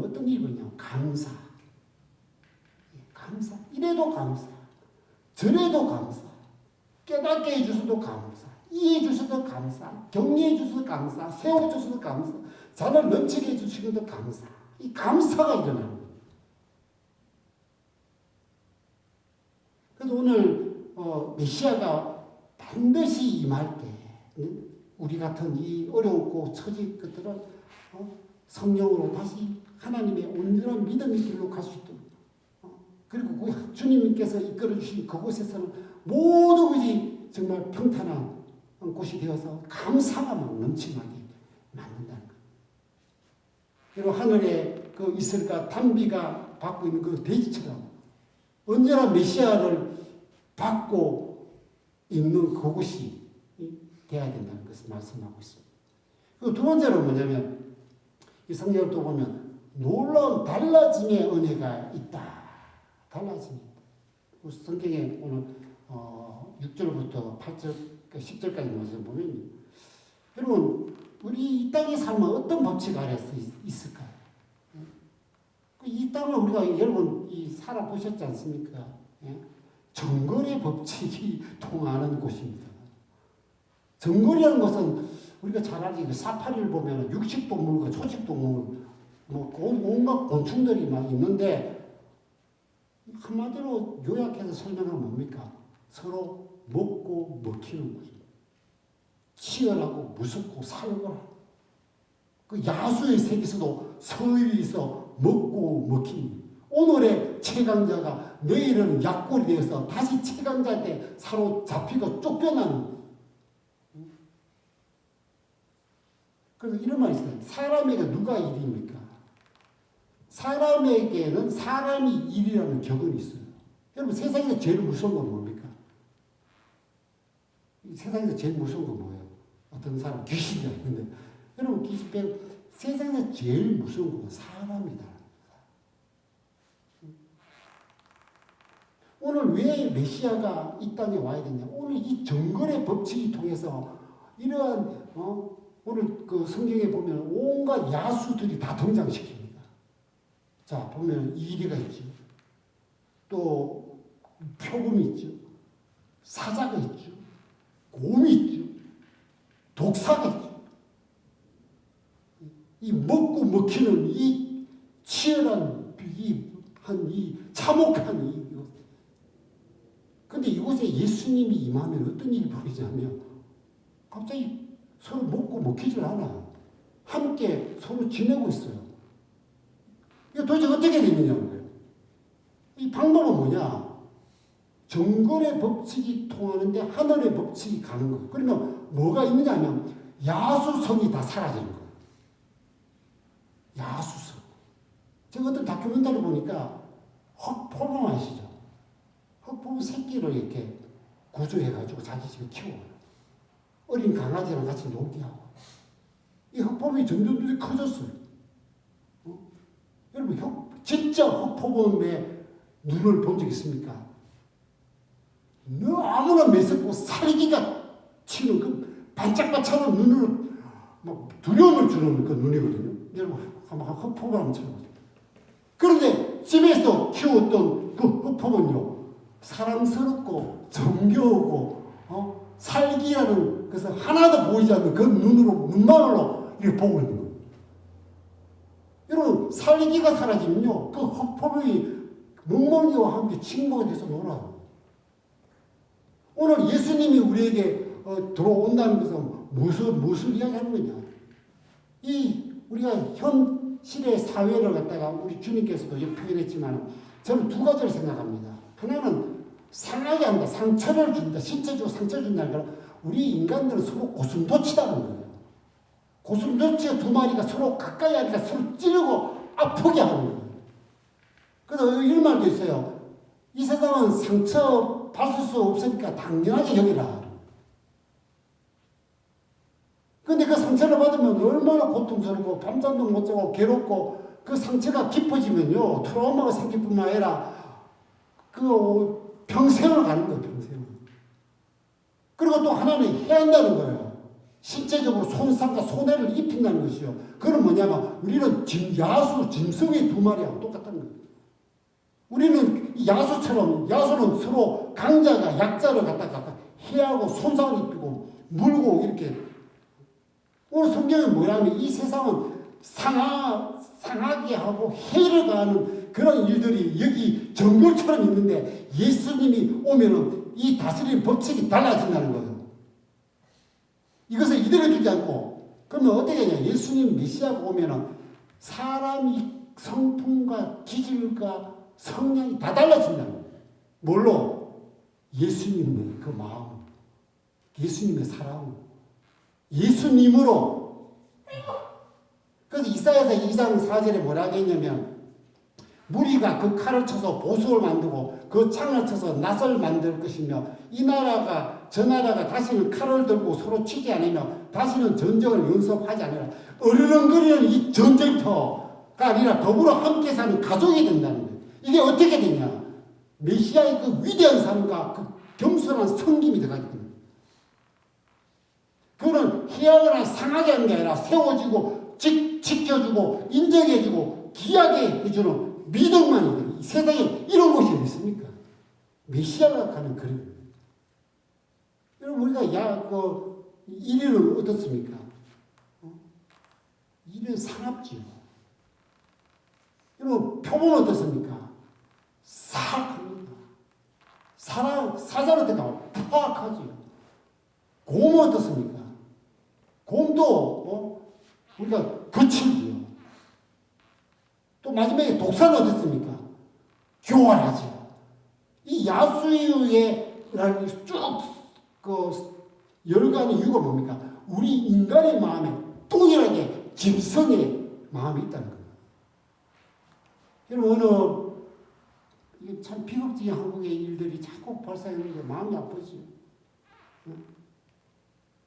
어떤 일이 벌어지냐? 감사. 이래도 감사. 저래도 감사. 깨닫게 해주셔도 감사. 이해해 주셔도 감사. 격려해 주셔도 감사. 세워주셔도 감사. 자를 넘치게 해주시고도 감사. 이 감사가 일어나는 거예요. 그래서 오늘 메시아가 반드시 임할 때 우리 같은 이 어렵고 처진 것들은 성령으로 다시 하나님의 온전한 믿음의 길로 갈 수 있도록 그리고 주님께서 이끌어주신 그곳에서는 모든 것이 정말 평탄한 곳이 되어서 감사가 막 넘치나게 만든다는 거예요. 그리고 하늘에 그 이슬과 단비가 받고 있는 그 대지처럼 언제나 메시아를 받고 있는 그곳이 되어야 된다는 것을 말씀하고 있습니다. 그리고 두 번째로 뭐냐면 이 성경을 또 보면 놀라운 달라짐의 은혜가 있다. 달라짐이 있다. 성경에 오늘 6절부터 8절, 10절까지 말씀 보면 여러분 우리 이 땅의 삶은 어떤 법칙 아래서 있을까요? 이 땅을 우리가 여러분 살아보셨지 않습니까? 정거래 법칙이 통하는 곳입니다. 정거리라는 것은 우리가 잘 알지. 사파리를 보면 육식동물과 초식동물, 온갖 곤충들이 막 있는데, 한마디로 요약해서 설명하면 뭡니까? 서로 먹고 먹히는 거죠. 치열하고 무섭고 살벌한. 그 야수의 세계에서도 서열이 있어 먹고 먹히는. 오늘의 최강자가 내일은 약골이 되어서 다시 최강자한테 사로잡히고 쫓겨나는. 그래서 이런 말이 있어요. 사람에게 누가 일입니까? 사람에게는 사람이 일이라는 격언이 있어요. 여러분 세상에서 제일 무서운 건 뭡니까? 세상에서 제일 무서운 건 뭐예요? 어떤 사람 귀신이 있는데 여러분 귀신 빼고 세상에서 제일 무서운 건 사람이다. 오늘 왜 메시아가 이 땅에 와야 되냐? 오늘 이 정거래 법칙이 통해서 이러한 오늘 그 성경에 보면 온갖 야수들이 다 등장시킵니다. 자 보면 이리가 있죠. 또 표범이 있죠. 사자가 있죠. 곰이 있죠. 독사가 있죠. 이 먹고 먹히는 이 치열한 이 참혹한 이곳. 근데 이곳에 예수님이 임하면 어떤 일이 벌어지냐면 갑자기 서로 먹고 먹히질 않아. 함께 서로 지내고 있어요. 이거 도대체 어떻게 되느냐는 거예요. 이 방법은 뭐냐? 정거래 법칙이 통하는데 하늘의 법칙이 가는 거예요. 그러면 뭐가 있느냐 하면 야수성이 다 사라지는 거예요. 야수성. 제가 어떤 다큐멘터리 보니까 흑포범 아시죠? 흑포범 새끼를 이렇게 구조해가지고 자기 집에 키워요. 어린 강아지랑 같이 놀게 하고. 이 흑포범이 점점 커졌어요. 여러분, 진짜 흑포범의 눈을 본 적 있습니까? 너무나 매섭고 살기가 튀는 그 반짝반짝한 눈으로 막 두려움을 주는 그 눈이거든요. 여러분, 한번 흑포범 한번 찾아보세요. 그런데 집에서 키웠던 그 흑포범은요, 사랑스럽고 정겨우고, 살기라는 것을 하나도 보이지 않는 그 눈망울로 이렇게 보고 있는 거예요. 여러분, 살기가 사라지면요, 그 흑포범이 멍멍이와 함께 친구가 돼서 놀아요. 오늘 예수님이 우리에게 들어온다는 것은 무엇을 이야기하는 거냐? 우리가 현 시대 사회를 갖다가 우리 주님께서도 표현했지만 저는 두 가지를 생각합니다. 하나는 상하게 한다, 상처를 준다, 신체적으로 상처를 준다는 건 우리 인간들은 서로 고슴도치다는 거예요. 고슴도치 두 마리가 서로 가까이 하니까 서로 찌르고 아프게 하는 거예요. 그래서 이런 말도 있어요. 이 세상은 상처 받을 수 없으니까 당연하게 여기라. 근데 그 상처를 받으면 얼마나 고통스럽고 밤잠도 못 자고 괴롭고 그 상처가 깊어지면요 트라우마가 생길 뿐만 아니라 그 평생을 가는 거예요. 평생. 그리고 또 하나는 해야 한다는 거예요. 신체적으로 손상과 손해를 입힌다는 것이요. 그건 뭐냐면 우리는 짐승의 두 마리하고 똑같다는 거예요. 우리는 야수처럼 야수는 서로 강자가 약자를 갖다가 해하고 손상을 입히고 물고 이렇게. 오늘 성경은 뭐냐면 이 세상은 상하게 하고 해를 가하는 그런 일들이 여기 정글처럼 있는데 예수님이 오면은 이 다스리는 법칙이 달라진다는 거예요. 이것을 이대로 두지 않고 그러면 어떻게 하냐? 예수님 메시아가 오면은 사람이 성품과 기질과 성향이 다 달라진다는 거예요. 뭘로? 예수님의 그 마음, 예수님의 사랑, 예수님으로. 그래서 이사야서 2장 4절에 뭐라고 했냐면 무리가 그 칼을 쳐서 보석을 만들고 그 창을 쳐서 낫을 만들 것이며 이 나라가 저 나라가 다시는 칼을 들고 서로 치지 않으며 다시는 전쟁을 연습하지 않으라. 어르렁거리는 이 전쟁터가 아니라 더불어 함께 사는 가족이 된다는 거예요. 이게 어떻게 되냐? 메시아의 그 위대한 삶과 그 겸손한 섬김이 들어가게 됩니다. 그거는 희약이나 상하게 하는 게 아니라 세워지고 지켜주고 인정해주고 귀하게 해주는 믿음만이 이 세상에 이런 것이 어디 있습니까? 메시아가 가는 그런. 여러분 우리가 일일은 어떻습니까? 일은 사납지요. 여러분 표본은 어떻습니까? 사악합니다. 사자는 어떻게 파악하지요. 곰은 어떻습니까? 곰도 우리가 거칠지요. 또 마지막에 독사는 어떻습니까? 교활하지요. 이 야수의 쭉 열간의 이유가 뭡니까? 우리 인간의 마음에 동일하게 짐승의 마음이 있다는 거예요. 여러분 이게 참 비극적인 한국의 일들이 자꾸 발생하는데 마음이 아프지.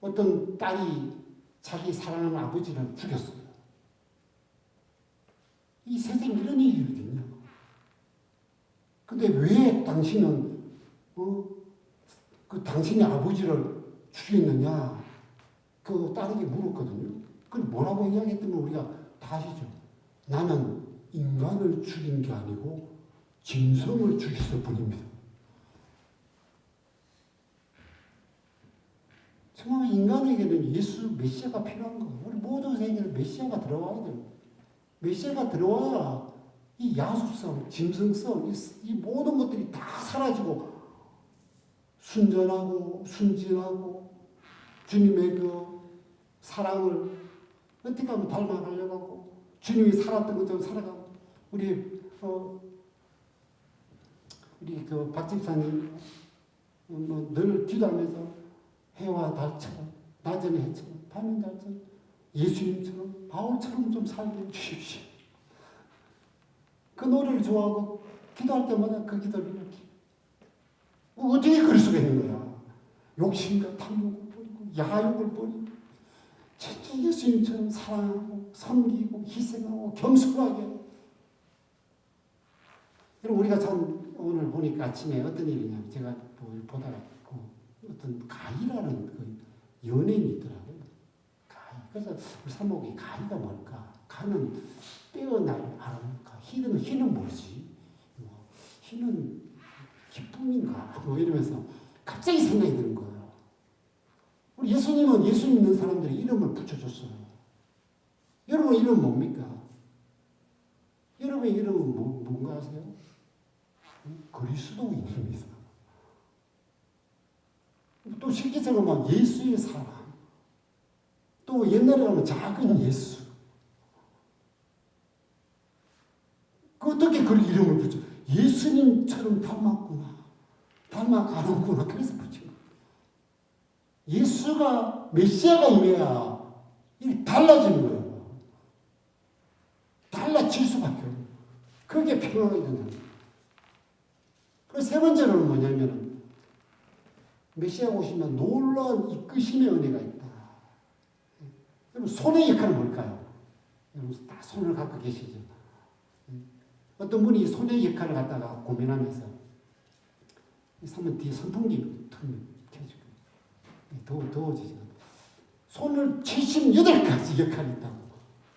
어떤 딸이 자기 사랑하는 아버지를 죽였어요. 이 세상에 이런 일이 있거든요. 근데 왜 당신은 그 당신의 아버지를 죽였느냐? 그 딸에게 물었거든요. 그걸 뭐라고 이야기했더니 우리가 다 아시죠? 나는 인간을 죽인 게 아니고 짐승을 죽였을 뿐입니다. 정말 인간에게는 예수 메시아가 필요한 거예요. 우리 모든 세계는 메시아가 들어와야 돼요. 메시아가 들어와야 이 야수성, 짐승성, 이 모든 것들이 다 사라지고 순전하고 순진하고 주님의 그 사랑을 어떻게 하면 닮아가려고 하고 주님이 살았던 것처럼 살아가고 우리 그 박 집사님 늘 기도하면서 해와 달처럼 낮은 해처럼 밤인 달처럼 예수님처럼 바울처럼 좀 살게 해주십시오. 그 노래를 좋아하고 기도할 때마다 그 기도를 이렇게 어떻게 그럴 수가 있는 거야. 욕심과 탐욕을 버리고 야욕을 버리고 진짜 예수님처럼 사랑하고 섬기고 희생하고 겸손하게. 그리고 우리가 참 오늘 보니까 아침에 어떤 일이냐면 제가 보다가 어떤 가희라는 그 연예인이 있더라고요. 가희. 그래서 우리 사모님이 가희가 뭘까? 가는 빼어날 아름까? 희는 뭐지? 희는 기쁨인가? 이러면서 갑자기 생각이 드는 거예요. 우리 예수님은 예수 믿는 사람들이 이름을 붙여줬어요. 여러분 이름 뭡니까? 여러분의 이름은 뭔가 아세요? 그리스도인입니다. 또 쉽게 생각하면 예수의 사랑. 또 옛날에 가면 작은 예수. 그 어떻게 그 이름을 붙여? 예수님처럼 닮았구나. 닮아가는구나. 그래서 붙인 거예요. 예수가 메시아가 임해야 이게 달라지는 거예요. 달라질 수밖에 없어요. 그게 평화가 있는 거예요. 그리고 세 번째로는 뭐냐면 메시아가 오시면 놀라운 이끄심의 은혜가 있다. 여러분 손의 역할은 뭘까요? 여러분 다 손을 갖고 계시죠. 어떤 분이 손의 역할을 갖다가 고민하면서 한번 뒤에 선풍기 켜주고 더워지죠. 손을 78가지 역할이 있다고.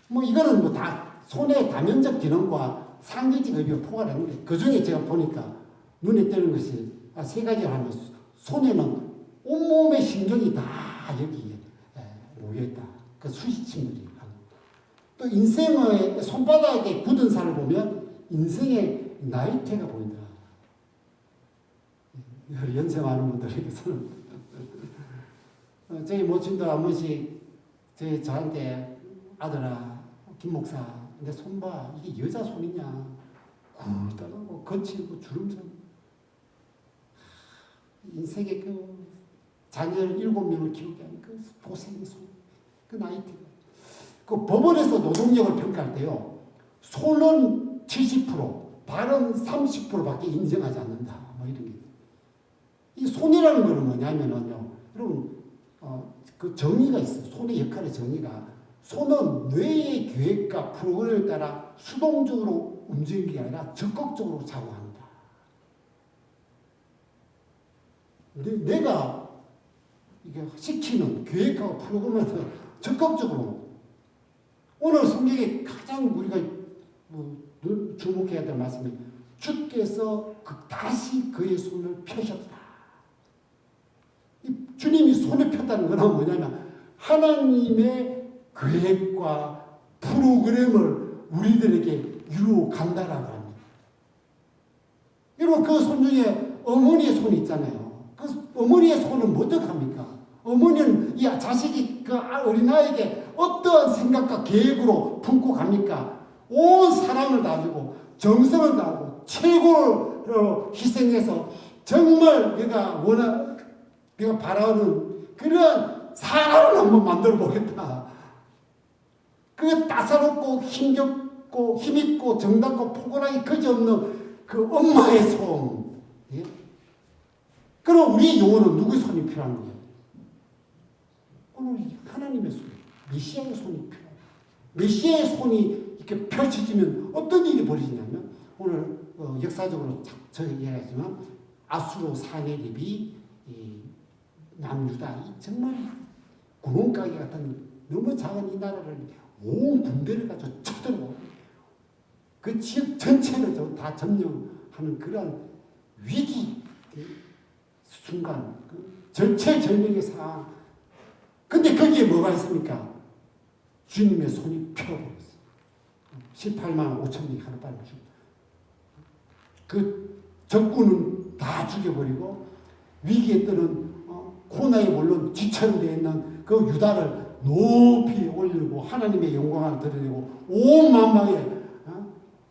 뭐 이거는 뭐 다 손의 다면적 기능과 상대적 의미가 포괄하는데 그 중에 제가 보니까 눈에 띄는 것이 세 가지를 하면 손에는 온몸의 신경이 다 여기에 모여있다. 그 수시침들이 하고. 또 인생의 손바닥에 굳은 살을 보면 인생의 나이테가 보인다. 연세 많은 분들에게서는 저희 모친도 한 번씩 저한테 아들아 김 목사 내 손 봐. 이게 여자 손이냐. 굵다고 거칠고 주름선. 인생의 그 자녀를 7명을 키우게 하는 그 고생의 손. 그 나이테가. 그 법원에서 노동력을 평가할 때요. 손은 70%, 발은 30%밖에 인정하지 않는다. 뭐 이런 게. 이 손이라는 거는 뭐냐면요. 여러분, 그 정의가 있어요. 손의 역할의 정의가. 손은 뇌의 계획과 프로그램에 따라 수동적으로 움직이는 게 아니라 적극적으로 작용합니다. 내가 이게 시키는 계획하고 프로그램에서 적극적으로 오늘 성경에 가장 우리가 주목해야 될 말씀이 주께서 다시 그의 손을 펴셨다. 주님이 손을 폈다는 건 뭐냐면 하나님의 계획과 프로그램을 우리들에게 이루어 간다라고 합니다. 여러분 그 손 중에 어머니의 손이 있잖아요. 그 어머니의 손은 뭐 어떡합니까? 어머니는 이 자식이 그 어린아이에게 어떠한 생각과 계획으로 품고 갑니까? 온 사랑을 다주고 정성을 다하고 최고로 희생해서 정말 내가 바라는 그런 사람을 한번 만들어 보겠다. 그 따사롭고 힘겹고 힘있고 정답고 포근하기 그지없는 그 엄마의 손. 예? 그럼 우리의 영혼은 누구의 손이 필요한 거예요? 오늘 하나님의 손, 메시아의 손이 필요해요. 메시아의 손이 이렇게 펼쳐지면 어떤 일이 벌어지냐면 오늘 역사적으로 저희 얘기하지만 아수르 사내립이 남유다 정말 구멍가게 같은 너무 작은 이 나라를 온 군대를 가지고 쳐들고 그 지역 전체를 다 점령하는 그런 위기 순간 절체절명의 상황. 근데 거기에 뭐가 있습니까? 주님의 손이 펴버렸어요. 18만 5천명이 하루빨리 죽고 그 적군은 다 죽여버리고 위기에 뜨는 코나에 물론 지천되어 있는 그 유다를 높이 올리고 하나님의 영광을 드러내고 온 만방에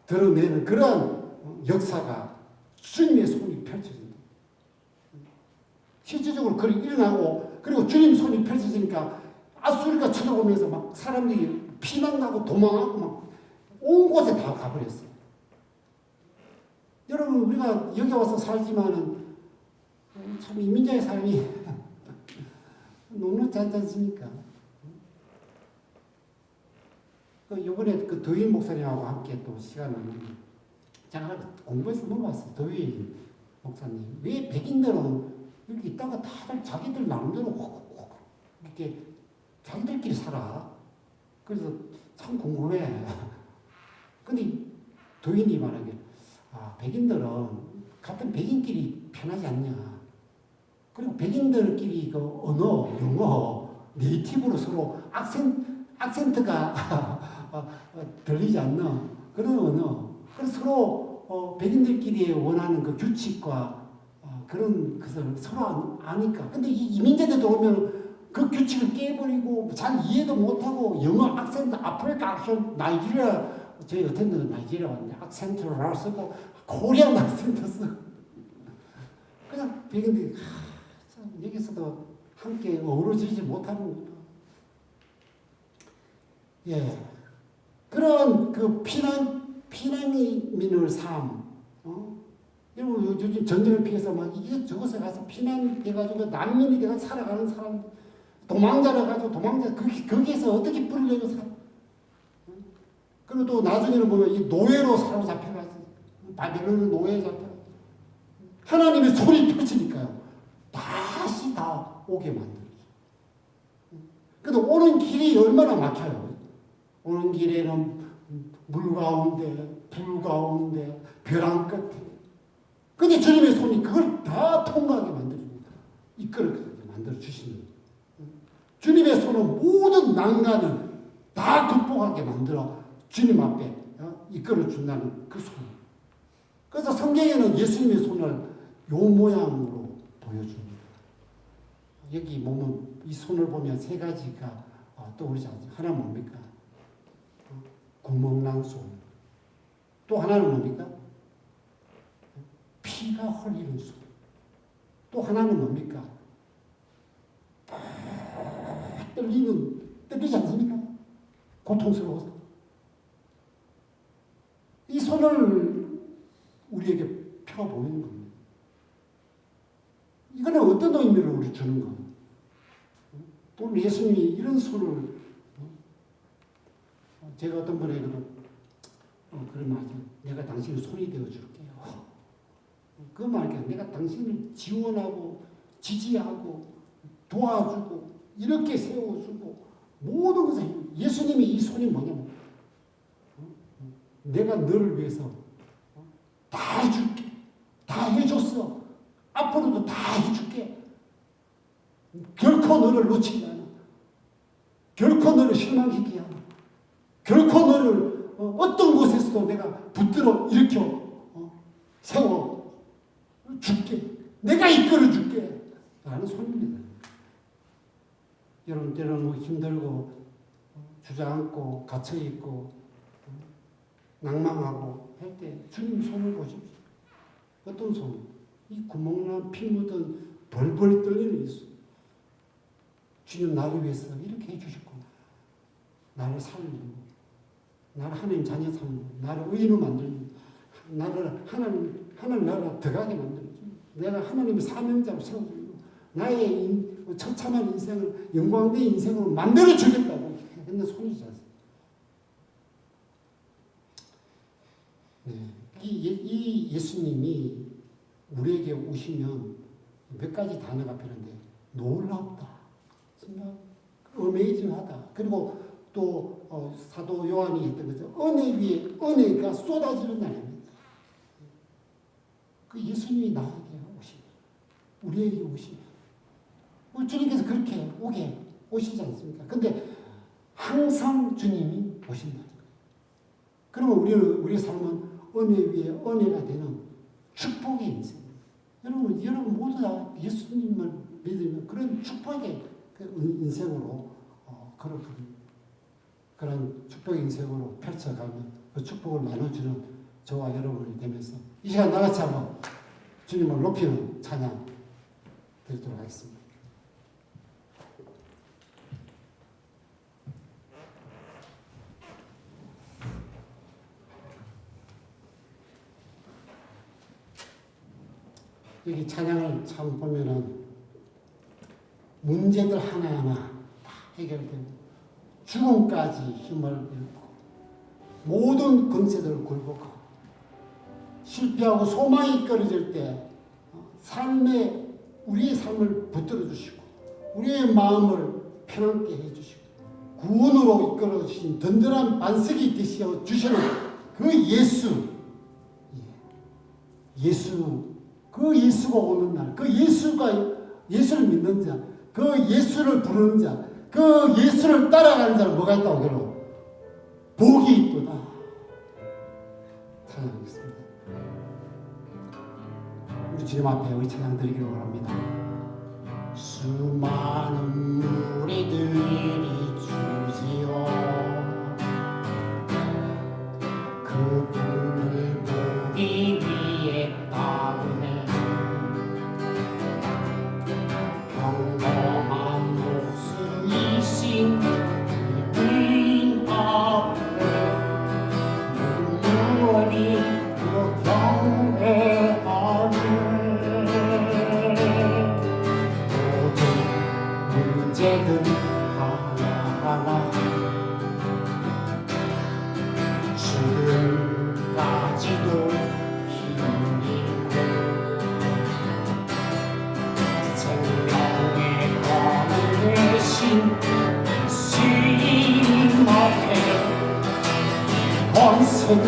드러내는 그런 역사가 주님의 손이 펼쳐진다. 실질적으로 그렇게 일어나고 그리고 주님 손이 펼쳐지니까 아수리가 쳐들어오면서 막 사람들이 피난가고 도망하고 막 온 곳에 다 가버렸어요. 여러분 우리가 여기 와서 살지만은 참 이민자의 삶이 녹록지 않지 않습니까? 이번에 그 더윈 목사님하고 함께 또 시간을 나누는데 제가 공부해서 넘어왔어요. 더윈 목사님. 왜 백인들은 이렇게 있다가 다들 자기들 나름대로 이렇게 자기들끼리 살아? 그래서 참 궁금해. 근데 더윈이 말하기에 백인들은 같은 백인끼리 편하지 않냐. 그리고 백인들끼리 그 언어, 영어, 네이티브로 서로 악센트가 들리지 않는 그런 언어. 그래서 서로 백인들끼리 원하는 그 규칙과 그런 것을 서로 아니까. 근데 이 이민자들도 오면 그 규칙을 깨버리고 잘 이해도 못하고 영어 악센트, 아프리카 악센트, 나이지리아, 저희 어떤 데는 나이지리아 왔는데 악센트를 쓰고 코리안 악센트 쓰고 그냥 백인들이 여기서도 함께 어우러지지 못하는 거예요. 예. 그런 그 피난민의 삶, 여러분 요즘 전쟁을 피해서 막 이게 저것에 가서 피난돼가지고 난민이 돼가지고 살아가는 사람, 도망자라 가지고 거기에서 어떻게 뿌리를 내고 살아? 그리고 또 나중에는 보면 이 노예로 사로잡혀가지고 바벨론은 노예에 잡혀. 하나님의 손이 펴지니까요. 다시 다 오게 만들어요. 근데 오는 길이 얼마나 막혀요. 오는 길에는 물 가운데, 불 가운데, 벼랑 끝에. 근데 주님의 손이 그걸 다 통과하게 만들어줍니다. 이끌어가게 만들어주시는 거예요. 주님의 손은 모든 난간을 다 극복하게 만들어 주님 앞에 이끌어준다는 그 손. 그래서 성경에는 예수님의 손을 요 모양으로 보여줍니다. 여기 보면 이 손을 보면 세 가지가 떠오르지 않습니까? 하나는 뭡니까? 구멍난 손. 또 하나는 뭡니까? 피가 흘리는 손. 또 하나는 뭡니까? 떨리지 않습니까? 고통스러워서. 이 손을 우리에게 펴 보이는 겁니다. 이거는 어떤 의미를 우리 주는 거예요? 오늘 예수님이 이런 손을, 제가 어떤 분에게도 그런 말 하죠. 내가 당신의 손이 되어줄게요. 그 말이야. 내가 당신을 지원하고 지지하고 도와주고 이렇게 세워주고 모든 것을 예수님이 이 손이 뭐냐면 내가 너를 위해서 다 해줄게. 다 해줬어. 앞으로도 다 해줄게. 결코 너를 놓치지 않아. 결코 너를 실망시키지 않아. 결코 너를 어떤 곳에서도 내가 붙들어 일으켜 세워 줄게. 내가 이끌어 줄게. 라는 손입니다. 여러분 때로는 힘들고 주저앉고 갇혀있고 낭망하고 할 때 주님 손을 보십시오. 어떤 손? 이 구멍난 피 묻은 벌벌 떨리는 이 손. 주님 나를 위해서 이렇게 해주셨구나. 나를 살리고 나를 하나님 자녀 삼고 나를 의인으로 만들고 나를 하나님 나라 들어가게 만들고 내가 하나님의 사명자로 세워주고 나의 처참한 인생을 영광된 인생으로 만들어 주겠다고 했는 손이지 않습니까? 네. 이 예수님이 우리에게 오시면 몇 가지 단어가 필요한데 놀랍다, 정말 어메이징하다. 그리고 또 사도 요한이 했던 거죠. 은혜 위에 은혜가 쏟아지는 날입니다. 그 예수님이 나에게 오시면, 우리에게 오시면, 우리 주님께서 그렇게 오시지 않습니까? 근데 항상 주님이 오신다는 거예요. 그러면 우리의 삶은 은혜 위에 은혜가 되는 축복의 인생. 여러분 모두 다 예수님을 믿으면 그런 축복의 인생으로 그런 축복의 인생으로 펼쳐가면 그 축복을 나눠주는 저와 여러분이 되면서 이 시간 나같이 한번 주님을 높이는 찬양 드리도록 하겠습니다. 여기 찬양을 참 보면은 문제들 하나하나 다 해결되고 죽음까지 힘을 잃고 모든 권세들을 굴복하고 실패하고 소망이 끊어질 때 우리의 삶을 붙들어 주시고 우리의 마음을 편안케 해주시고 구원으로 이끌어 주신 든든한 반석이 되시어 주시는 그 그 예수가 오는 날, 그 예수를 믿는 자, 그 예수를 부르는 자, 그 예수를 따라가는 자는 뭐가 있다고 그러고 복이 있도다. 찬양하겠습니다. 우리 주님 앞에 우리 찬양 드리기를 원합니다. 수많은 무리들이 주지요 그분을 보기 위해 따르네 평범한 목수이신 그분 앞에 눈물이 경배하네 모든 문제들 하나하나 죽음까지도 힘들고 생명의 검을 대신 주님 앞에 권세를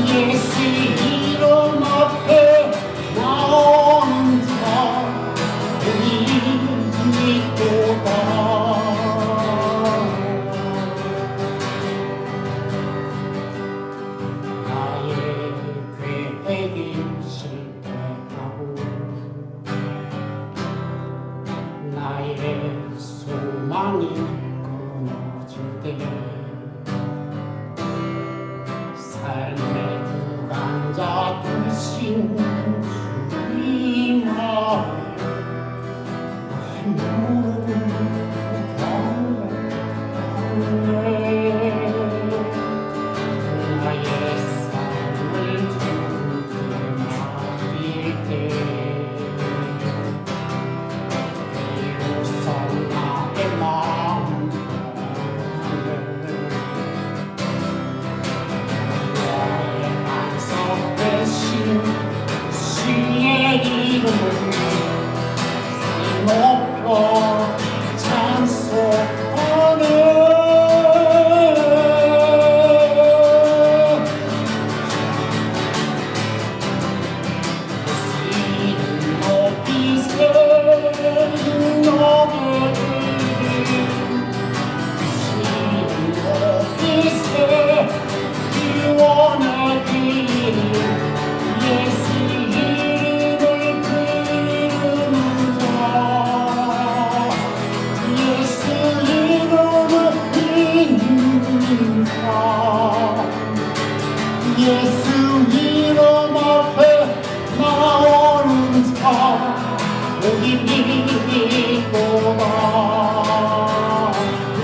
예수 이름 앞에 나오는 자 믿도다 나의 계획이 실패하고 나의 소망이 끊어질 때 삶의 주관자 되신 주님 앞에 무릎을 꿇네 나의 삶을 주께 맡길 때 비로소 나의 마음 주의 이름을 높여 찬송하네 이름 높이세 너게들 이름 높이세 기원의 길 예수 이름을 부르는 자 예수 이름을 믿는 자 예수 이름 앞에 나오는 자 여기 믿도다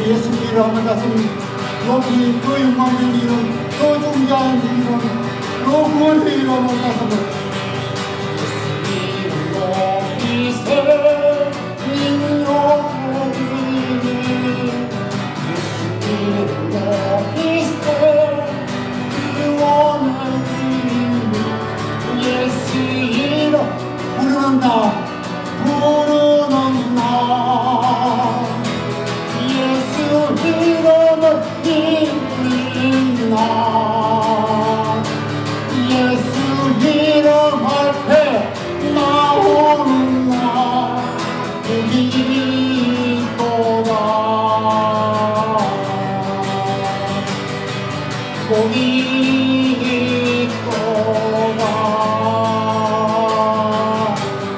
예수 이름을 가슴 여기 그 영광의 이름 그 존귀한 이름 그 구원의 이름을 가슴을 예수 이름 높이세 인용하리 예수 이름 높이세 구원의 이름 예수 이름 부르는 나 예수 이름을 믿는 나 예수 이름 앞에 나오는 나 믿도다 믿도다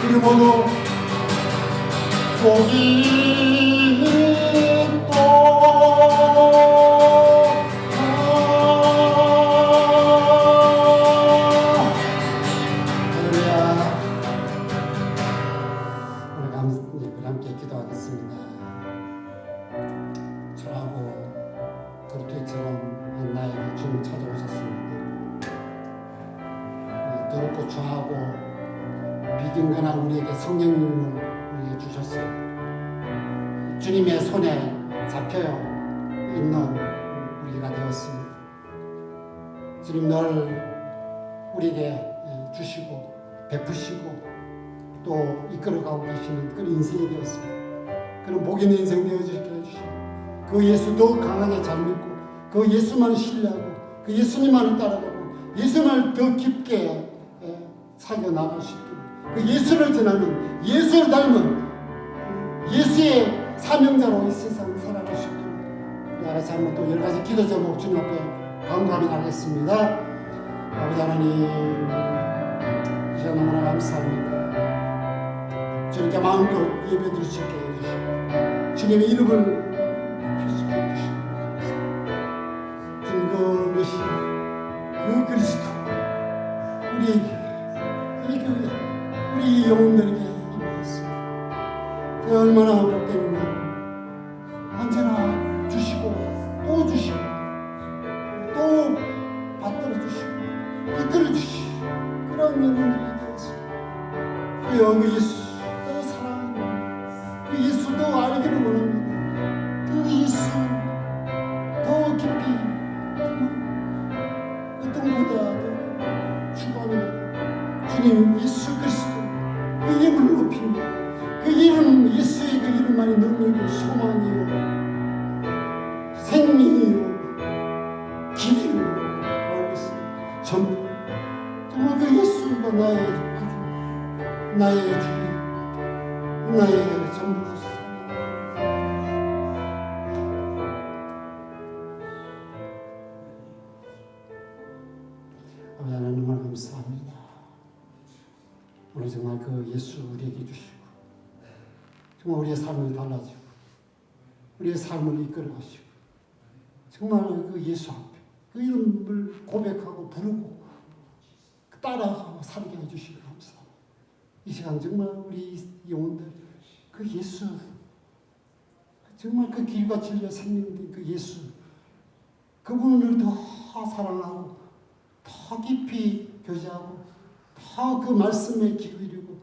우리 모두 함께 기도하겠습니다. 절하고 그리스도처럼 나에게 주님 찾아오셨습니다. 더럽고 좌하고 비긴거나 우리에게 성령님을 우리에게 주셨어요. 주님의 손에 잡혀 있는 우리가 되었습니다. 주님 늘 우리에게 주시고 베푸시고 또 이끌어가고 계시는 그런 인생이 되었습니다. 그런 복 있는 인생 되어주시게 해주시고 그 예수 더 강하게 잘 믿고 그 예수만을 신뢰하고 그 예수님만을 따라가고 예수만을 더 깊게 사겨 나갈 수 있도록 그 예수를 전하는 예수를 닮은 예수의 사명자로 이 세상을 살아갈 수 있도록 우리 알아서 한번 또 여러 가지 기도 제목 주님 앞에 간구하며 가겠습니다. 아버지 하나님 이 시간 너무나 감사합니다. 주님께 마음껏 예배드릴 수 있게 해주시고 주님의 이름을 높이시게 해주시고 주님 그 메시아 그 그리스도 우리에게 이 교회 우리 영혼들에게 임하였습니다. 얼마나 복되는가 언제나 주시고 또 주시고 또 받들어 주시고 이끌어 주시고 그런 영혼들이 되었습니다. 그 예수 더 사랑하는 그 예수 더 알기를 원합니다. 그 예수 더 깊이 어떤 보다 더 추구합니다. 주님 예수 그리스도 그 이름을 높입니다. 그 이름 예수의 그 이름만이 능력이요 소망이요 생명이요 길이요 알고 있습니다. 전부 정말 그 예수가 나의 구주 나의 주님 나의 전부로서 아버지 하나님 정말 감사합니다. 오늘 정말 그 예수 우리에게 주시고 정말 우리의 삶을 달라지고 우리의 삶을 이끌어 가시고 정말 그 예수 앞에 그 이름을 고백하고 부르고 따라가고 살게 해주시기 감사합니다. 이 시간 정말 우리 영혼들 그 예수 정말 그 길과 진리와 생명된 그 예수 그분을 더 사랑하고 더 깊이 교제하고 더 그 말씀에 귀 기울이고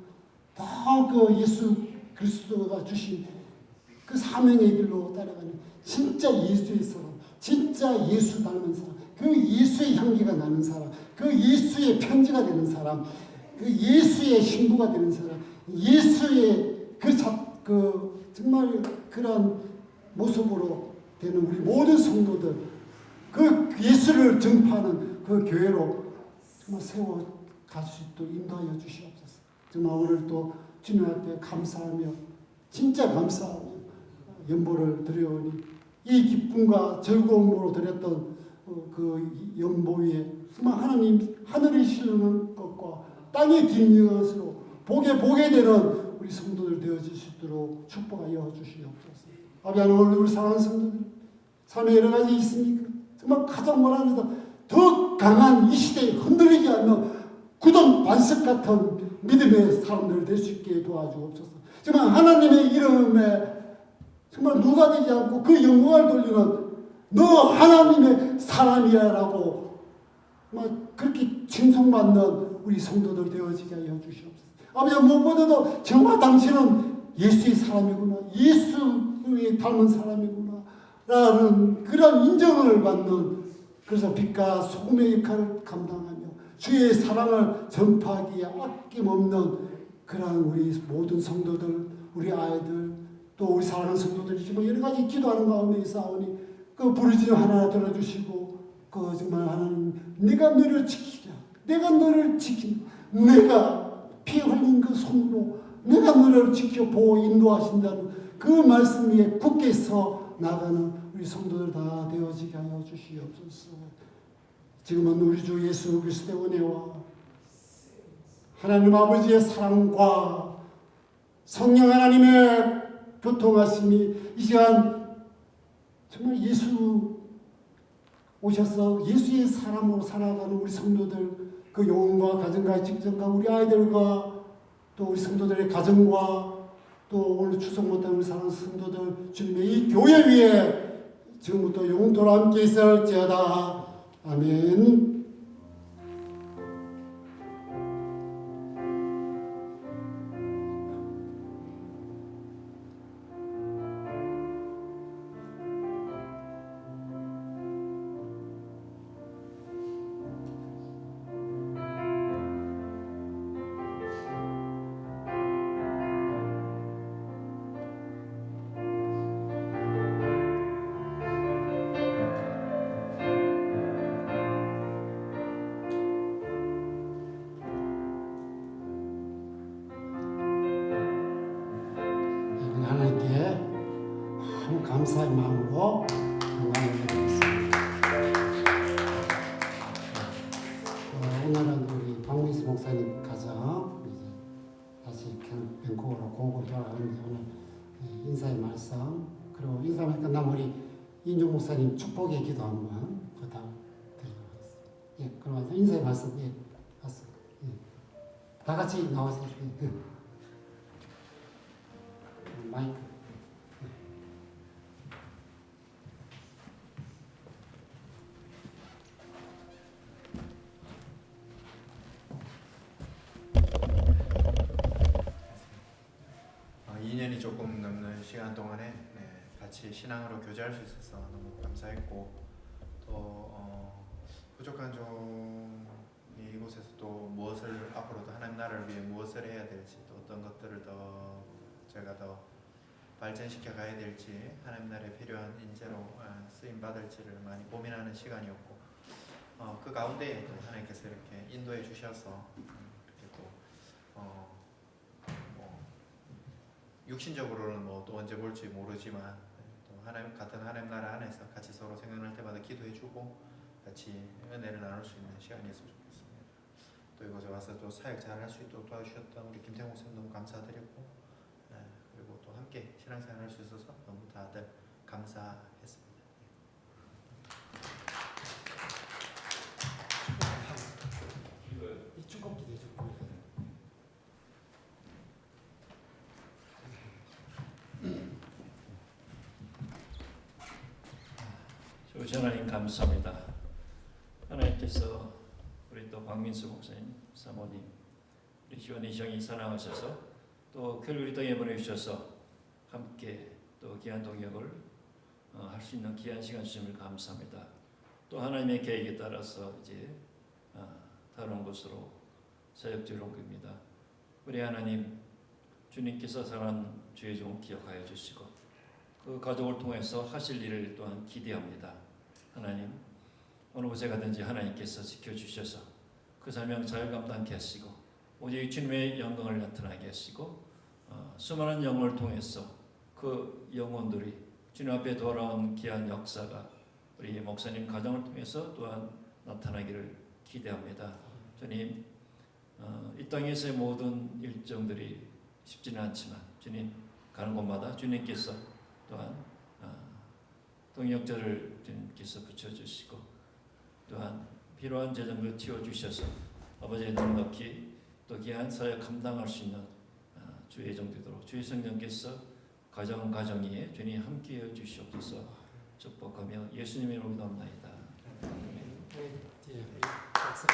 더 그 예수 그리스도가 주신 그 사명의 길로 따라가는 진짜 예수의 사람 진짜 예수 닮은 사람 그 예수의 향기가 나는 사람 그 예수의 편지가 되는 사람 그 예수의 신부가 되는 사람 예수의 그 정말 그런 모습으로 되는 우리 모든 성도들 그 예수를 전파하는 그 교회로 정말 세워 갈 수 있도록 인도하여 주시옵소서. 정말 오늘 또 주님 앞에 감사하며 진짜 감사하며 연보를 드려오니 이 기쁨과 즐거움으로 드렸던 그 연보 위에 정말 하나님 하늘이 실르는 것과 땅이 긴 것으로 보게 되는 우리 성도들 되어질 수 있도록 축복하여 주시옵소서. 아버지 하나님 오늘 우리 사랑하는 성도들 삶에 여러 가지 있습니까? 정말 가장 원하면서 더 강한 이 시대에 흔들리지 않는 굳은 반석 같은 믿음의 사람들 될 수 있게 도와주옵소서. 정말 하나님의 이름에 정말 누가 되지 않고 그 영광을 돌리는 너 하나님의 사람이야라고 그렇게 칭송받는 우리 성도들 되어지게 하여 주시옵소서. 아버지 무엇보다도 정말 당신은 예수의 사람이구나 예수의 닮은 사람이구나 라는 그런 인정을 받는 그래서 빛과 소금의 역할을 감당하며 주의 사랑을 전파하기에 아낌없는 그러한 우리 모든 성도들 우리 아이들 또 우리 사랑하는 성도들이지만 여러 가지 기도하는 가운데 있사오니 그 부르짖음 하나 들어주시고 그 정말 하나님 내가 너를 지키랴 내가 너를 지킨다 내가 피 흘린 그 손으로 내가 너를 지켜 보호 인도하신다는 그 말씀 위에 굳게 서 나가는 우리 성도들 다 되어지게 하여 주시옵소서. 지금은 우리 주 예수 그리스도의 은혜와 하나님 아버지의 사랑과 성령 하나님의 교통하심이 이 시간 정말 예수 오셔서 예수의 사람으로 살아가는 우리 성도들 그 영혼과 가정과 직장과 우리 아이들과 또 우리 성도들의 가정과 또 오늘 추석 못한 우리 사랑하는 성도들 주님의 이 교회 위에 지금부터 영원토록 함께 있을지어다. 아멘. 감사의 마음으로 영광을 드리겠습니다. 오늘은 우리 박민수 목사님 가정 이제 다시 밴쿠버로 고국으로 돌아가는데 오늘 인사의 말씀 그리고 인사 말씀 끝나면 우리 인중 목사님 축복의 기도 한번 부탁드리도록 하겠습니다. 예, 그러면서 인사의 말씀 맞습니다. 다 같이 나와서 마이크. 아, 2년이 조금 넘는 시간 동안에 같이 신앙으로 교제할 수 있어서 너무 감사했고 또 부족한 좀 이곳에서 또 무엇을 앞으로도 하나님 나라를 위해 무엇을 해야 될지 또 어떤 것들을 더 제가 더 발전시켜 가야 될지 하나님 나라에 필요한 인재로 쓰임 받을지를 많이 고민하는 시간이었고 그 가운데 또 하나님께서 이렇게 인도해 주셔서 이렇게 또 육신적으로는 뭐 또 언제 볼지 모르지만 또 하나님 같은 하나님 나라 안에서 같이 서로 생각날 때마다 기도해주고 같이 은혜를 나눌 수 있는 시간이었으면 좋겠습니다. 또 이곳에 와서 또 사역 잘할 수 있도록 도와주셨던 우리 김태형 목사님 너무 감사드렸고 그리고 또 함께 신앙생활 할 수 있어서 너무 다들 감사했습니다. 이 축복 기도해 주고. 주신 하나님 감사합니다. 하나님께서 우리 또 박민수 목사님, 사모님, 우리 희원이 형이 사랑하셔서 또 캘리포니 땅에 보내주셔서 함께 또 귀한 동역을 할 수 있는 귀한 시간 주심을 감사합니다. 또 하나님의 계획에 따라서 이제 다른 곳으로 사역지로 온 겁니다. 우리 하나님 주님께서 사랑하는 주의 종을 기억하여 주시고 그 가족을 통해서 하실 일을 또한 기대합니다. 하나님 어느 곳에 가든지 하나님께서 지켜주셔서 그 사명 잘 감당케 하시고 오직 주님의 영광을 나타나게 하시고 수많은 영혼을 통해서 그 영혼들이 주님 앞에 돌아온 귀한 역사가 우리 목사님 가정을 통해서 또한 나타나기를 기대합니다. 주님 이 땅에서의 모든 일정들이 쉽지는 않지만 주님 가는 곳마다 주님께서 또한 동역자를 주님께서 붙여주시고 또한 필요한 재정도 채워주셔서 아버지의 넉넉히 또 귀한 사역 감당할 수 있는 주의 정도도록 주의 성령께서 가정 위에 주님 함께해 주시옵소서. 축복하며 예수님의 이름으로 기도합나이다. 박수.